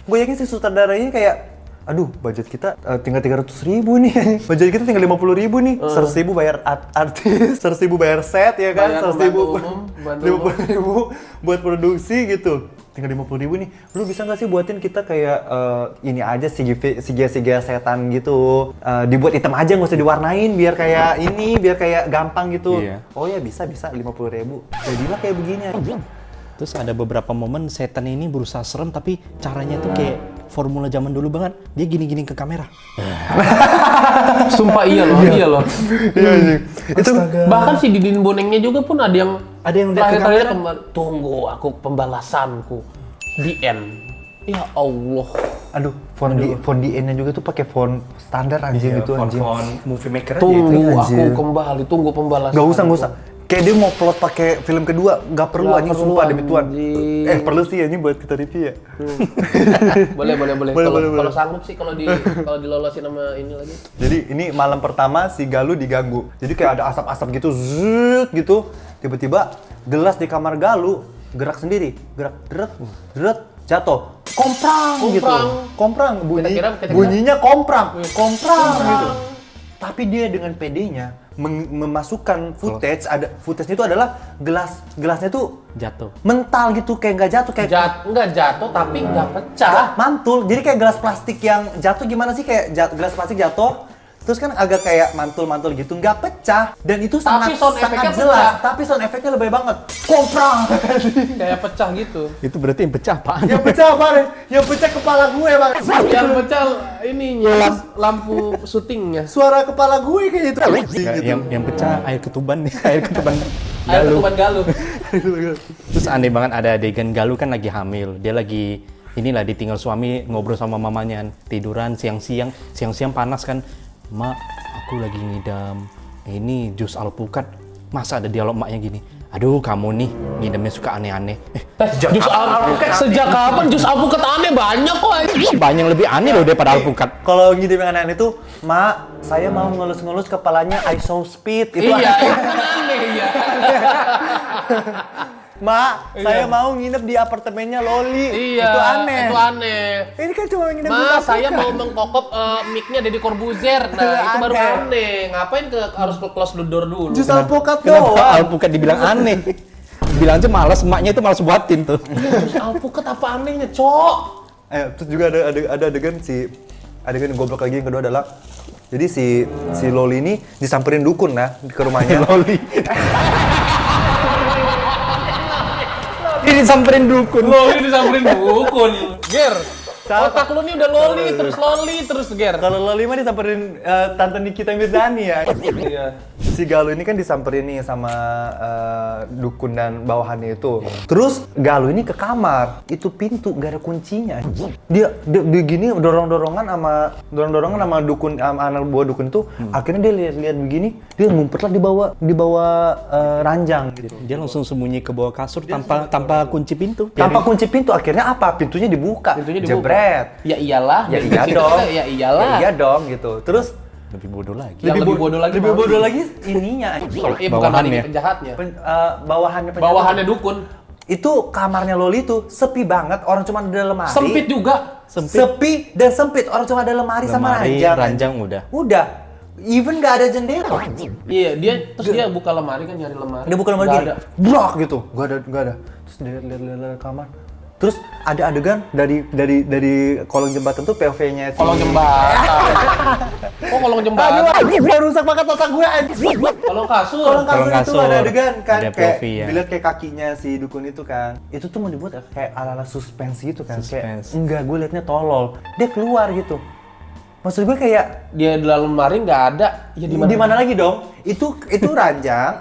Gue yakin si sutradaranya kayak, aduh budget kita tinggal 300.000 nih. Budget kita tinggal 50.000 nih. 100.000 bayar artis, 100.000 bayar set ya kan, 100.000 buat produksi gitu. Tinggal 50.000 nih. Lu bisa nggak sih buatin kita kayak ini aja siga setan gitu. Dibuat hitam aja, nggak usah diwarnain biar kayak ini, biar kayak gampang gitu. Iya. Oh ya bisa 50.000. Jadilah kayak begini. Terus ada beberapa momen setan ini berusaha serem tapi caranya tuh kayak formula zaman dulu banget. Dia gini-gini ke kamera. Sumpah iya loh. Iya sih. Itu Bahkan si Didin Bonengnya juga pun ada yang lihat ke kamera. Tunggu aku pembalasanku. The end. Ya Allah. aduh, font di N-nya juga tuh pakai font standar anjing itu anjing. Font movie maker aja Tunggu itu. aku anjir. kembali, tunggu pembalasan. Gak usah. Kayak dia mau plot pakai film kedua, gak perlu anjing, sumpah demi Tuhan. Perlu sih anjing buat kita review ya. Boleh. Boleh. Kalau sanggup sih kalau dilolosin sama ini lagi. Jadi ini malam pertama si Galuh diganggu. Jadi kayak ada asap-asap gitu, zut gitu. Tiba-tiba gelas di kamar Galuh gerak sendiri, deret, jatuh. Komprang gitu. Komprang bunyinya komprang gitu. Tapi dia dengan PD-nya memasukkan footage, footage-nya itu adalah gelasnya tuh Jatuh. mental gitu, kayak nggak jatuh, kayak Nggak jatuh tapi nggak pecah. mantul. Jadi kayak gelas plastik yang jatuh gimana sih, kayak gelas plastik jatuh terus kan agak kayak mantul gitu, nggak pecah, dan itu Tapi sound efeknya sangat jelas. pecah. Tapi sound efeknya lebih banget, komprang. Kayak pecah gitu. Itu berarti yang pecah apaan? Yang pecah apa nih? Yang pecah kepala gue bang. Yang pecah ininya lampu syutingnya. Suara kepala gue kayak gitu. Yang pecah air ketuban nih, air ketuban Air ketuban Galuh. Terus aneh banget ada adegan Galuh kan lagi hamil. Dia lagi inilah ditinggal suami ngobrol sama mamanya, tiduran siang-siang panas kan. "Mak, aku lagi ngidam ini jus alpukat." Masa ada dialog maknya gini? "Aduh, kamu nih ngidamnya suka aneh-aneh." Jus alpukat sejak kapan jus alpukat aneh? Banyak kok. Banyak yang lebih aneh loh daripada alpukat. Kalau ngidam yang aneh-aneh itu, "Mak, saya mau ngelus-ngelus kepalanya I so speed." Itu Iya, aneh. itu kan aneh ya. "Mak, saya mau nginep di apartemennya Loli." Iya, Itu aneh. Itu aneh. Ini kan cuma nginep di Mas, apartemen. saya mau mengkokop mic-nya Deddy Corbuzier. Nah, itu baru Aneh. aneh. Ngapain harus ke close the door dulu? Jus alpukat Kenapa doang. alpukat dibilang aneh? Bilang aja malas, emaknya itu malas buatin tuh. Jus alpukat apa anehnya, Cok? Terus juga ada adegan adegan goblok lagi yang kedua adalah jadi si Loli ini disamperin dukun ke rumahnya. Loli. Ini samperin dukun. Loli disamperin dukun. Ger, otak lu nih udah loli terus Ger. Kalau Loli mah disamperin tante Nikita Mirzani ya. Iya. Si Galuh ini kan disamperin nih sama dukun dan bawahannya itu. Terus Galuh ini ke kamar, itu pintu gak ada kuncinya. Dia gini dorong-dorongan sama dukun sama anak buah dukun itu. Akhirnya dia lihat begini, dia ngumpetlah di bawah ranjang gitu. Dia langsung sembunyi ke bawah kasur tanpa kunci pintu. Tanpa kunci pintu, akhirnya apa? Pintunya dibuka. Pintunya dibuka. Jebret. Ya iyalah. Ya dari iya situ dong. kita, Ya iyalah. Ya iya dong gitu. Terus Lebih bodoh lagi. Yang lebih bodoh lagi lebih maling. bodoh lagi ininya. Iya, bukan Bawahannya. maling, penjahatnya. Bawahannya penjahat. Bawahannya dukun. Itu kamarnya Loli tuh sepi banget, orang cuma ada lemari. Sempit juga. Sepi dan sempit, orang cuma ada lemari sama ranjang udah. Udah. Even nggak ada jendela. Iya, dia buka lemari kan, nyari lemari. Dia buka lemari Nggak gini. ada. Brak gitu. Nggak ada. Terus dia lihat kamar. Terus ada adegan dari kolong jembatan tuh POV-nya Kolong jembatan. Oh, kolong jembatan. Aduh, gue rusak banget otak gue anjing. Kolong kasur. Kolong kasur itu kasur. ada adegan kan, Ada kayak POV ya. dilihat kayak kakinya si dukun itu kan. Itu tuh mau dibuat kayak ala-ala suspense gitu kan. Suspense. Kayak enggak, gue liatnya tolol. Dia keluar gitu. Maksud gue kayak Dia di dalam lemari nggak ada. Ya di mana lagi dong? Itu ranjang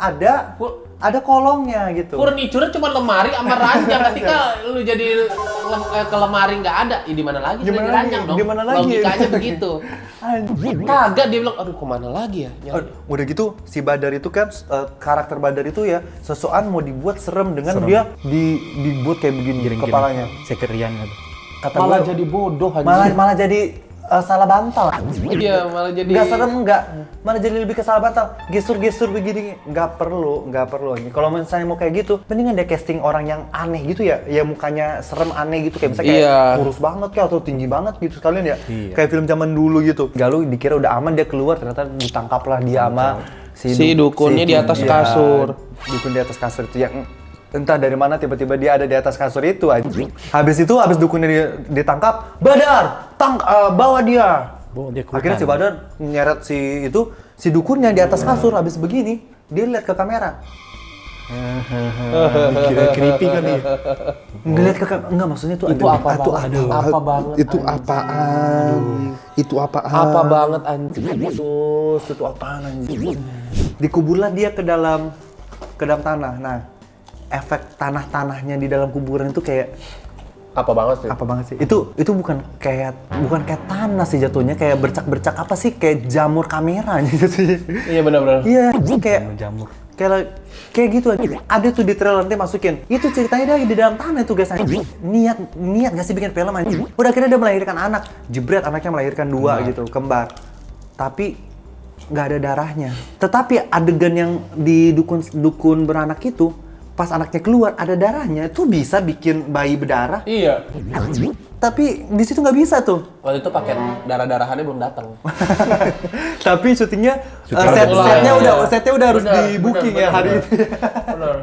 ada kolongnya gitu. Furniture cuma lemari sama ranjang. Ketika lu jadi ke lemari nggak ada, ya di mana lagi? Di mana Di lagi? ranjang dong. Di mana lagi? Logikanya begitu. Anjing. Kagak, dia bilang, aduh kemana lagi ya? Udah gitu si Badar itu kan karakter Badar itu ya sesuatu mau dibuat serem dengan dia dibuat kayak begini kepalanya. Sekerian gitu. Kata Malah gue, jadi bodoh anjing. malah jadi salah bantal. Iya, malah jadi Nggak serem nggak, malah jadi lebih ke salah bantal. Gestur begini nggak perlu. Kalau misalnya mau kayak gitu, mendingan dia casting orang yang aneh gitu ya mukanya serem aneh gitu kayak misalnya kayak Iya. kurus banget kayak atau tinggi banget gitu sekalian ya. Iya. Kayak film zaman dulu gitu. Galuh dikira udah aman, dia keluar ternyata ditangkaplah dia sama Si dukunnya di atas kasur. Dukun di atas kasur itu yang entah dari mana tiba-tiba dia ada di atas kasur itu anjing. Habis dukunnya ditangkap, Badar, bawa dia. Bawa dia ke Akhirnya hutan. si Badar nyeret si dukunnya di atas kasur. Habis begini, dia lihat ke kamera. Kira creepy kali ya. Ngeliat ke kamera, enggak maksudnya tuh Itu apa banget? Apa banget? Itu apaan? Itu apaan? apa banget anjing. Itu apaan anjing? Dikuburlah dia ke dalam tanah. Nah, efek tanahnya di dalam kuburan itu kayak Apa banget sih? apa banget sih? Itu bukan kayak tanah sih jatuhnya, kayak bercak-bercak apa sih? Kayak jamur kamera gitu sih. Iya benar-benar. Iya, kayak Jamur. kayak gitu aja. Ada tuh di trailer nanti masukin. Itu ceritanya dia di dalam tanah itu guys. Niat gak sih bikin film aja. Udah akhirnya dia melahirkan anak. Jebret anaknya melahirkan dua gitu, kembar. Tapi nggak ada darahnya. Tetapi adegan yang di dukun beranak itu, pas anaknya keluar ada darahnya, itu bisa bikin bayi berdarah. Iya. Tapi di situ nggak bisa tuh. Waktu itu paket darah-darahannya belum datang. Tapi syutingnya Iya. setnya udah harus di booking ya hari itu. Benar.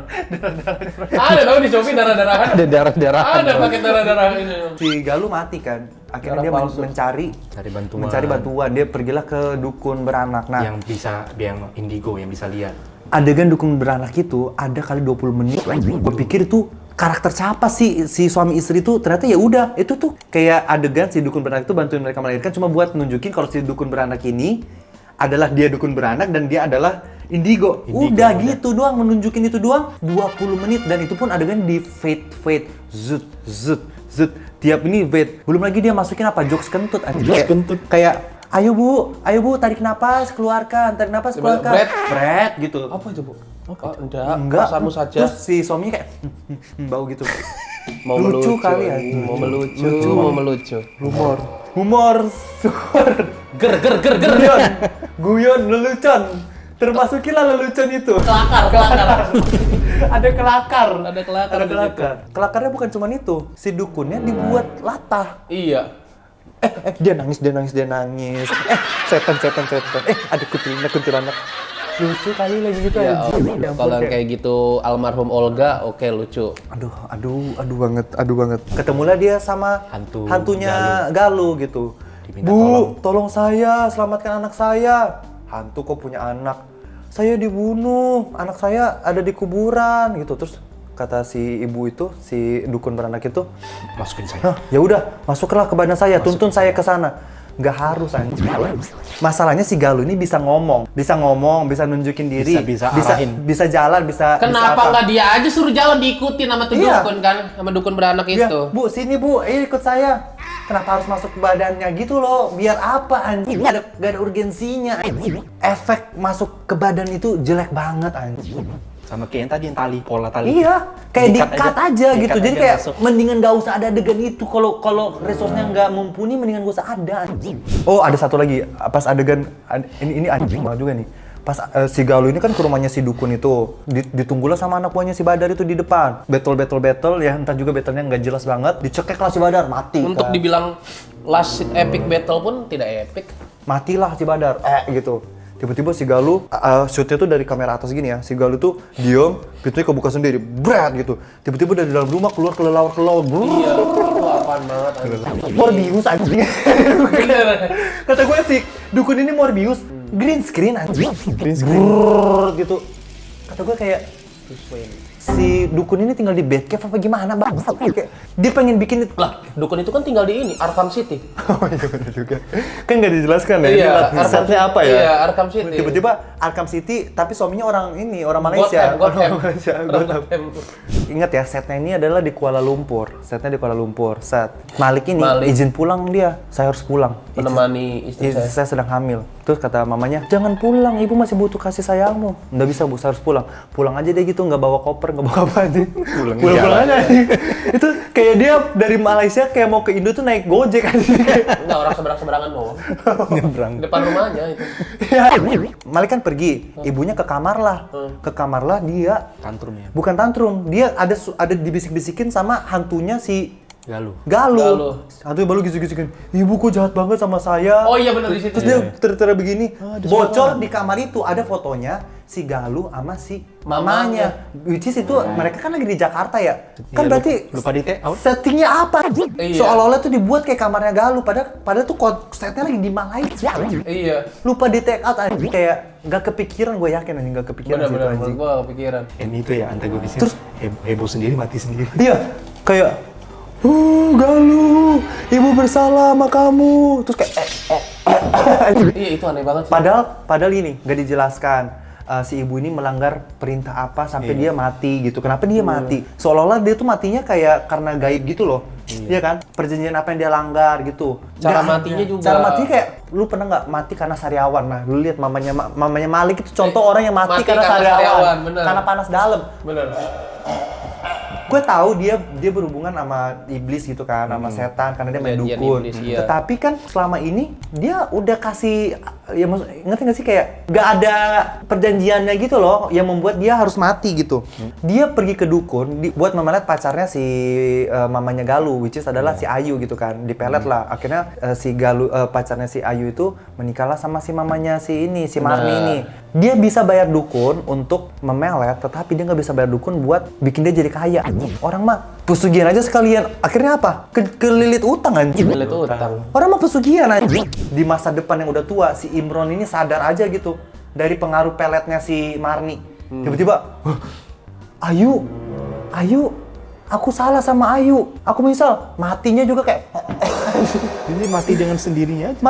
Ada tahu di Shopee darah-darahan. Ada darah-darahan. Ada paket darah-darahan ini. Si Galuh mati kan. Akhirnya dia Darah palsu. mencari bantuan. Dia pergilah ke dukun beranak. Nah, yang indigo yang bisa lihat. adegan dukun beranak itu ada kali 20 menit. Gue pikir itu karakter siapa sih si suami istri itu, ternyata ya udah itu tuh kayak adegan si dukun beranak itu bantuin mereka melahirkan cuma buat nunjukin kalau si dukun beranak ini adalah dia dukun beranak dan dia adalah Indigo. Udah gitu doang, menunjukin itu doang 20 menit dan itu pun adegan di fade zut tiap ini fade. Belum lagi dia masukin apa jokes kentut anjing. Jokes kentut kayak ayo bu, tarik napas, keluarkan. Bread gitu. Apa itu, Bu? Enggak. Pasamu saja. Terus si suaminya kayak bau gitu. Mau lucu melucu, kali ya. Mau melucu. Humor. Ger. Guyon, lelucon. Termasukilah lelucon itu. Kelakar. Ada kelakar. Kelakarnya bukan cuma itu. Si dukunnya dibuat latah. Iya. Dia nangis. Setan. Ada kuntilanak. Lucu kali lagi gitu Ya, aja. kalau kayak gitu almarhum Olga, oke lucu. Aduh banget. Ketemulah dia sama hantunya Galuh gitu. Diminta Bu, tolong saya, selamatkan anak saya. Hantu kok punya anak? Saya dibunuh, anak saya ada di kuburan gitu. Terus kata si ibu itu, si dukun beranak itu, masukin saya. ya udah, masuklah ke badan saya, tuntun saya ke sana. Nggak harus anjing. Masalahnya si Galuh ini bisa ngomong, bisa nunjukin diri, bisa jalan, bisa. Kenapa nggak dia aja suruh jalan diikutin sama tuh dukun kan, sama dukun beranak Iya, itu? Bu, sini Bu, ikut saya. Kenapa harus masuk ke badannya gitu loh? Biar apa anjing? Gak ada urgensinya anjing. Efek masuk ke badan itu jelek banget anjing. Sama kayak yang tadi, pola tali. Iya, kayak di-cut aja gitu. Jadi kayak masuk. mendingan gak usah ada adegan itu. Kalau resource-nya nggak mumpuni, mendingan gak usah ada anjing. Oh, ada satu lagi. Pas adegan ini anjing banget juga nih. Pas si Galuh ini kan ke rumahnya si dukun itu, ditunggulah sama anak buahnya si Badar itu di depan. Battle ya, entah juga battle-nya nggak jelas banget. Dicekek lah si Badar, mati. Untuk kan. dibilang last epic battle pun tidak epic. Matilah si Badar, gitu. Tiba-tiba si Galuh, shootnya tuh dari kamera atas gini ya. Si Galuh tuh diem, pintunya kebuka sendiri, brat gitu. Tiba-tiba dari dalam rumah keluar kelelawar. Iya, itu apaan banget anjing. Morbius anjing. Kata gue sih, dukun ini Morbius. Green screen anjing. Brrrr, gitu. Kata gue kayak si dukun ini tinggal di Batcave apa gimana bang? Kayak dia pengen bikin itu. Lah, dukun itu kan tinggal di ini, Arkham City. Oh iya benar juga. Kan nggak dijelaskan ya. Iya, setnya apa ya? Iya, Arkham City. Tiba-tiba Arkham City, tapi suaminya orang Malaysia. Gotham. Ingat ya, setnya ini adalah di Kuala Lumpur. Set. Malik ini izin pulang dia. Saya harus pulang. Menemani istri Saya sedang hamil. Terus kata mamanya, jangan pulang, ibu masih butuh kasih sayangmu. Nggak bisa bu, saya harus pulang. Pulang aja deh gitu, nggak bawa koper, nggak bawa apa aja. Pulang aja. Itu kayak dia dari Malaysia kayak mau ke Indo tuh naik Gojek aja. Enggak, orang seberang-seberangan doang. Nyebrang. Depan rumahnya itu. Malik kan pergi, ibunya ke kamar lah. Ke kamar lah dia. Tantrum ya. Bukan tantrum, dia ada dibisik-bisikin sama hantunya si Galuh. Hantunya baru gisik-gisikin, ibu kok jahat banget sama saya. Oh iya benar di situ. Terus dia ter begini, bocor di kamar itu ada fotonya si Galuh sama si mamanya. Which is itu mereka kan lagi di Jakarta ya. Kan berarti lupa di take out. settingnya apa? Iya. Seolah-olah tuh dibuat kayak kamarnya Galuh, padahal tuh setnya lagi di Malaysia. Iya. Lupa di take out anjing, kayak nggak kepikiran, gue yakin anjing nggak kepikiran situ Benar-benar anjing. gua kepikiran. Ini itu ya antagonisnya. Terus heboh sendiri, mati sendiri. dia kayak Galuh, ibu bersalah sama kamu. Terus kayak Iya, itu aneh banget sih. Padahal ini nggak dijelaskan si ibu ini melanggar perintah apa sampai dia mati gitu. Kenapa dia mati? Seolah-olah dia tuh matinya kayak karena gaib gitu loh. Iya kan? Perjanjian apa yang dia langgar gitu. Cara matinya juga. Cara matinya kayak lu pernah nggak mati karena sariawan? Nah, lu lihat mamanya Malik itu contoh orang yang mati karena sariawan. Bener. Karena panas dalam. Bener. Gue tahu dia berhubungan sama iblis gitu kan, sama setan karena dia main Perjanjian dukun. iblis, iya. Tetapi kan selama ini dia udah kasih, ya ngerti nggak sih kayak nggak ada perjanjiannya gitu loh yang membuat dia harus mati gitu. Dia pergi ke dukun buat memelet pacarnya si mamanya Galuh, which is adalah si Ayu gitu kan, dipelet lah. Akhirnya si Galuh pacarnya si Ayu itu menikahlah sama si mamanya si Marni ini. Dia bisa bayar dukun untuk memelet, tetapi dia nggak bisa bayar dukun buat bikin dia jadi kaya. Orang mah pesugihan aja sekalian. Akhirnya apa? Kelilit utang anjing. Kelilit utang. Orang mah pesugihan anjing. Di masa depan yang udah tua, si Imron ini sadar aja gitu dari pengaruh peletnya si Marni. Tiba-tiba, Ayu, aku salah sama Ayu. Aku misal matinya juga kayak Jadi mati dengan sendirinya aja.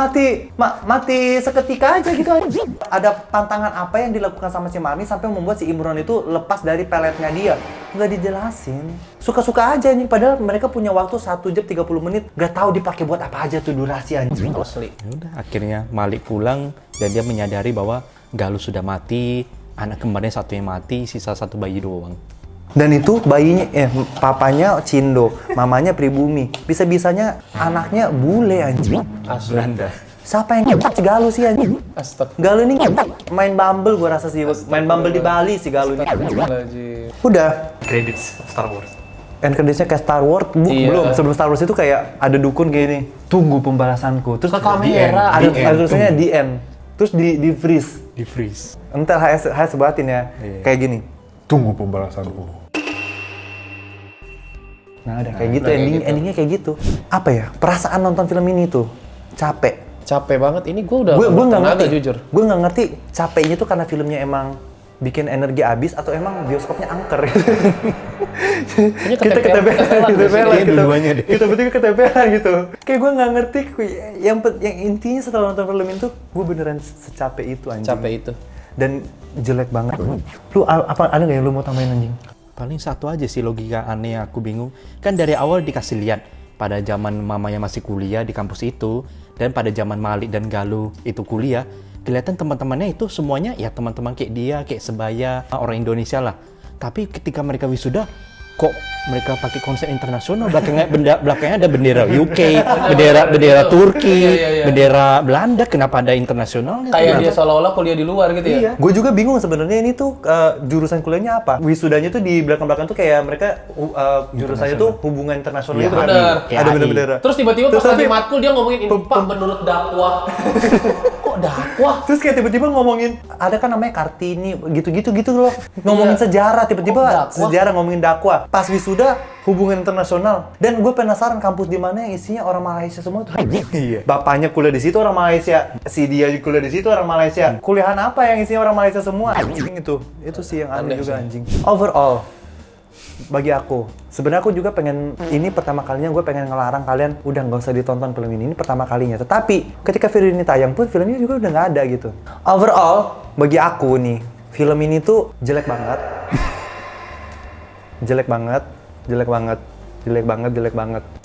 Mati seketika aja gitu aja. Ada pantangan apa yang dilakukan sama si Marni sampai membuat si Imron itu lepas dari peletnya dia? Nggak dijelasin. Suka-suka aja nih, padahal mereka punya waktu 1 jam 30 menit. Nggak tahu dipakai buat apa aja tuh durasi anjing. Asli. Ya udah, akhirnya Malik pulang dan dia menyadari bahwa Galuh sudah mati, anak kembarnya satu yang mati, sisa satu bayi doang. Dan itu bayinya, papanya Cindo, mamanya Pribumi. Bisa-bisanya anaknya bule anjing. Belanda. Siapa yang si Galuh sih anjing? Astagfirullah. Galuh ini main Bumble gua rasa sih. Main Bumble di Bali si Galuh ini. Udah. Credits Star Wars. End creditsnya kayak Star Wars. Iya. Belum. Sebelum Star Wars itu kayak ada dukun gini. Tunggu pembalasanku. Terus Ke kamera. ada tulisannya di end. Terus di freeze. Di freeze. Entar HS sebatin ya. Iya. Kayak gini. Tunggu pembalasanku. Nah, ada kayak gitu, endingnya kayak gitu. Apa ya? Perasaan nonton film ini tuh capek. Capek banget. Ini gue udah Gue nggak tenaga, ngerti. jujur. Gue nggak ngerti capeknya tuh karena filmnya emang bikin energi habis atau emang bioskopnya angker. Kita ketepelan, kita bertiga ketepelan gitu. Kayak gue nggak ngerti. Yang intinya setelah nonton film itu, gue beneran secapek itu anjing. Capek itu. Dan jelek banget. Lu apa ada nggak yang lu mau tambahin anjing? Paling satu aja sih logika aneh yang aku bingung. Kan dari awal dikasih lihat pada zaman mamanya masih kuliah di kampus itu dan pada zaman Malik dan Galuh itu kuliah, kelihatan teman-temannya itu semuanya ya teman-teman kayak dia, kayak sebaya orang Indonesia lah. Tapi ketika mereka wisuda, kok mereka pakai konsep internasional, belakangnya ada bendera UK, bendera Turki, bendera Belanda, kenapa ada internasional? Kayak dia seolah-olah kuliah di luar gitu ya. Iya. Gue juga bingung sebenarnya ini tuh jurusan kuliahnya apa. Wisudanya tuh di belakang-belakang tuh kayak mereka jurusannya tuh hubungan internasional Iya, gitu kan. bener. Ada bendera-bendera. Terus tiba-tiba pas Terus lagi tapi- matkul dia ngomongin ini, Pak, menurut dakwah. Kok dakwah? Terus kayak tiba-tiba ngomongin ada kan namanya Kartini gitu-gitu loh. Ngomongin sejarah tiba-tiba dakwah? sejarah ngomongin dakwah. Pas wisuda hubungan internasional. Dan gue penasaran kampus di mana yang isinya orang Malaysia semua tuh. Iya. Bapaknya kuliah di situ orang Malaysia. Si dia kuliah di situ orang Malaysia. Kuliahan apa yang isinya orang Malaysia semua? Anjing itu. Itu sih yang aneh juga anjing. Overall bagi aku, sebenarnya aku juga pengen ini pertama kalinya gue pengen ngelarang kalian udah nggak usah ditonton film ini pertama kalinya. Tetapi ketika film ini tayang pun filmnya juga udah nggak ada gitu. Overall bagi aku nih film ini tuh jelek banget, jelek banget.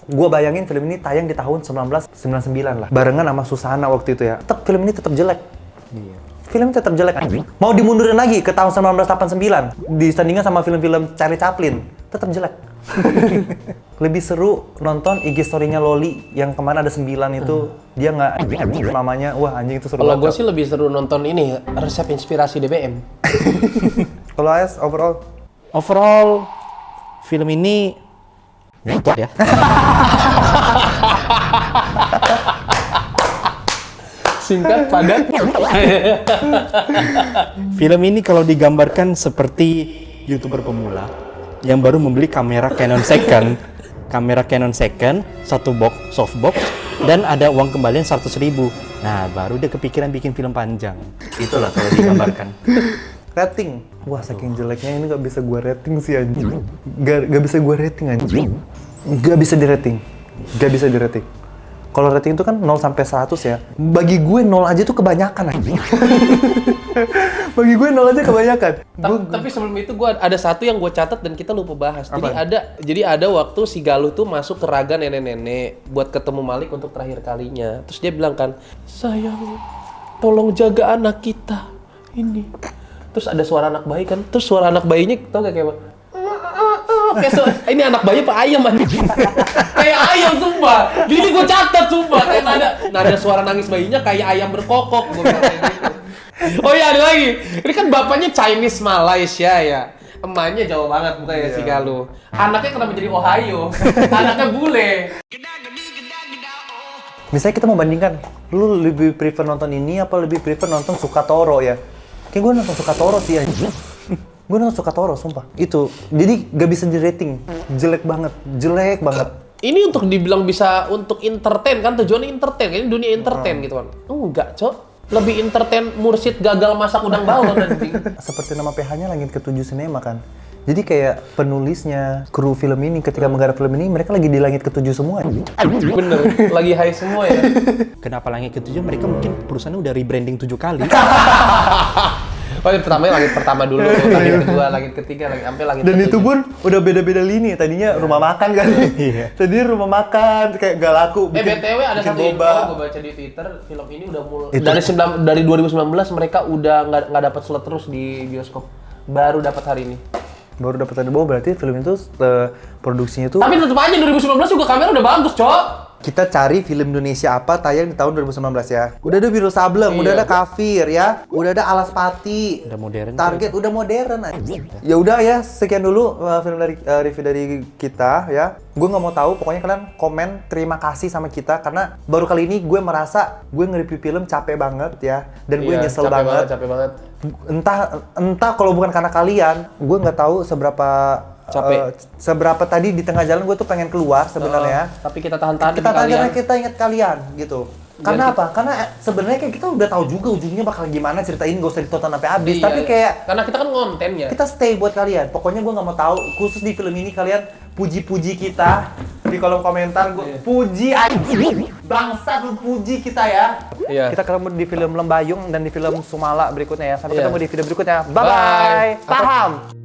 Gue bayangin film ini tayang di tahun 1999 lah, barengan sama Susana waktu itu ya. Tetap film ini tetap jelek. Iya. Film ini tetap jelek anjing. Mau dimundurin lagi ke tahun 1989 disandingkan sama film-film Charlie Chaplin, tetap jelek. Lebih seru nonton IG story-nya Loli yang kemarin ada 9 itu dia nggak namanya wah anjing itu seru Kalau gue banget. sih lebih seru nonton ini, resep inspirasi DBM. Kalau AS overall Overall film ini ya. Singkat, padat. Film ini kalau digambarkan seperti YouTuber pemula yang baru membeli kamera Canon second, satu box softbox dan ada uang kembalian 100.000. Nah, baru dia kepikiran bikin film panjang. Itulah kalau digambarkan. rating. Wah saking jeleknya ini nggak bisa gue rating sih anjing. Gak bisa gue rating anjing. Gak bisa di rating. Kalau rating itu kan 0 sampai 100 ya. Bagi gue 0 aja tuh kebanyakan anjing. Bagi gue 0 aja kebanyakan. Tapi sebelum itu gue ada satu yang gue catat dan kita lupa bahas. Jadi ada waktu si Galuh tuh masuk ke raga nenek-nenek buat ketemu Malik untuk terakhir kalinya. Terus dia bilang kan, sayang, tolong jaga anak kita ini. Terus ada suara anak bayi kan. Terus suara anak bayinya tau gak kayak apa? Ini anak bayi apa ayam anjing? Kayak ayam sumpah. Jadi gue catat sumpah kayak nada suara nangis bayinya kayak ayam berkokok. Gue bilang kayak gitu. Oh iya ada lagi. Ini kan bapaknya Chinese Malaysia ya. Emaknya jauh banget bukannya si Galuh. Anaknya kenapa jadi Ohio? Anaknya bule. Misalnya kita mau bandingkan, lu lebih prefer nonton ini apa lebih prefer nonton Sukatoro ya? Kayak gue nonton Sukatoro sih anjing. Gue nonton Sukatoro, sumpah. Itu. Jadi gak bisa di rating. Jelek banget. Ini untuk dibilang bisa untuk entertain kan, tujuannya entertain. Ini dunia entertain gitu kan. Enggak, Cok. Lebih entertain Mursyid gagal masak udang bawang anjing. Seperti nama PH-nya Langit Ketujuh Sinema kan. Jadi kayak penulisnya, kru film ini ketika menggarap film ini mereka lagi di langit ketujuh semua. Bener, lagi high semua ya. Kenapa langit ketujuh? Mereka mungkin perusahaannya udah rebranding 7 kali. Oh, langit pertama dulu, langit kedua, langit ketiga, sampai langit Dan ketujuh. itu pun udah beda-beda lini. Tadinya rumah makan kan. Tadinya rumah makan kayak gak laku. BTW ada bikin satu info gue baca di Twitter, film ini udah mulai dari 2019 mereka udah nggak dapat slot terus di bioskop. Baru dapat hari ini. Baru dapat tadi berarti film itu produksinya tuh. Tapi tetep aja 2019 juga kamera udah bagus, Cok. Kita cari film Indonesia apa tayang di tahun 2019 ya. Udah ada Biro Sableng, Iya. udah ada Kafir ya, udah ada Alaspati. Udah modern. Target udah modern aja. Ya udah ya, sekian dulu film dari review dari kita ya. Gue nggak mau tahu, pokoknya kalian komen terima kasih sama kita karena baru kali ini gue merasa gue nge-review film capek banget ya dan gue nyesel banget. Capek banget. Entah kalau bukan karena kalian, gue nggak tahu seberapa Capek. seberapa tadi di tengah jalan gue tuh pengen keluar sebenarnya. Tapi kita tahan-tahan Kita demi kalian. tanya kita ingat kalian gitu. Karena apa? Karena sebenarnya kayak kita udah tahu juga ujungnya bakal gimana cerita ini, gak usah ditonton sampai habis. Iya, Tapi iya. kayak karena kita kan kontennya. kita stay buat kalian. Pokoknya gue nggak mau tahu. Khusus di film ini kalian puji-puji kita di kolom komentar. Gue puji anjing, bangsat lu puji kita ya. Iya. Kita ketemu di film Lembayung dan di film Sumala berikutnya ya. Sampai Iya. ketemu di video berikutnya. Bye Bye. bye. Paham?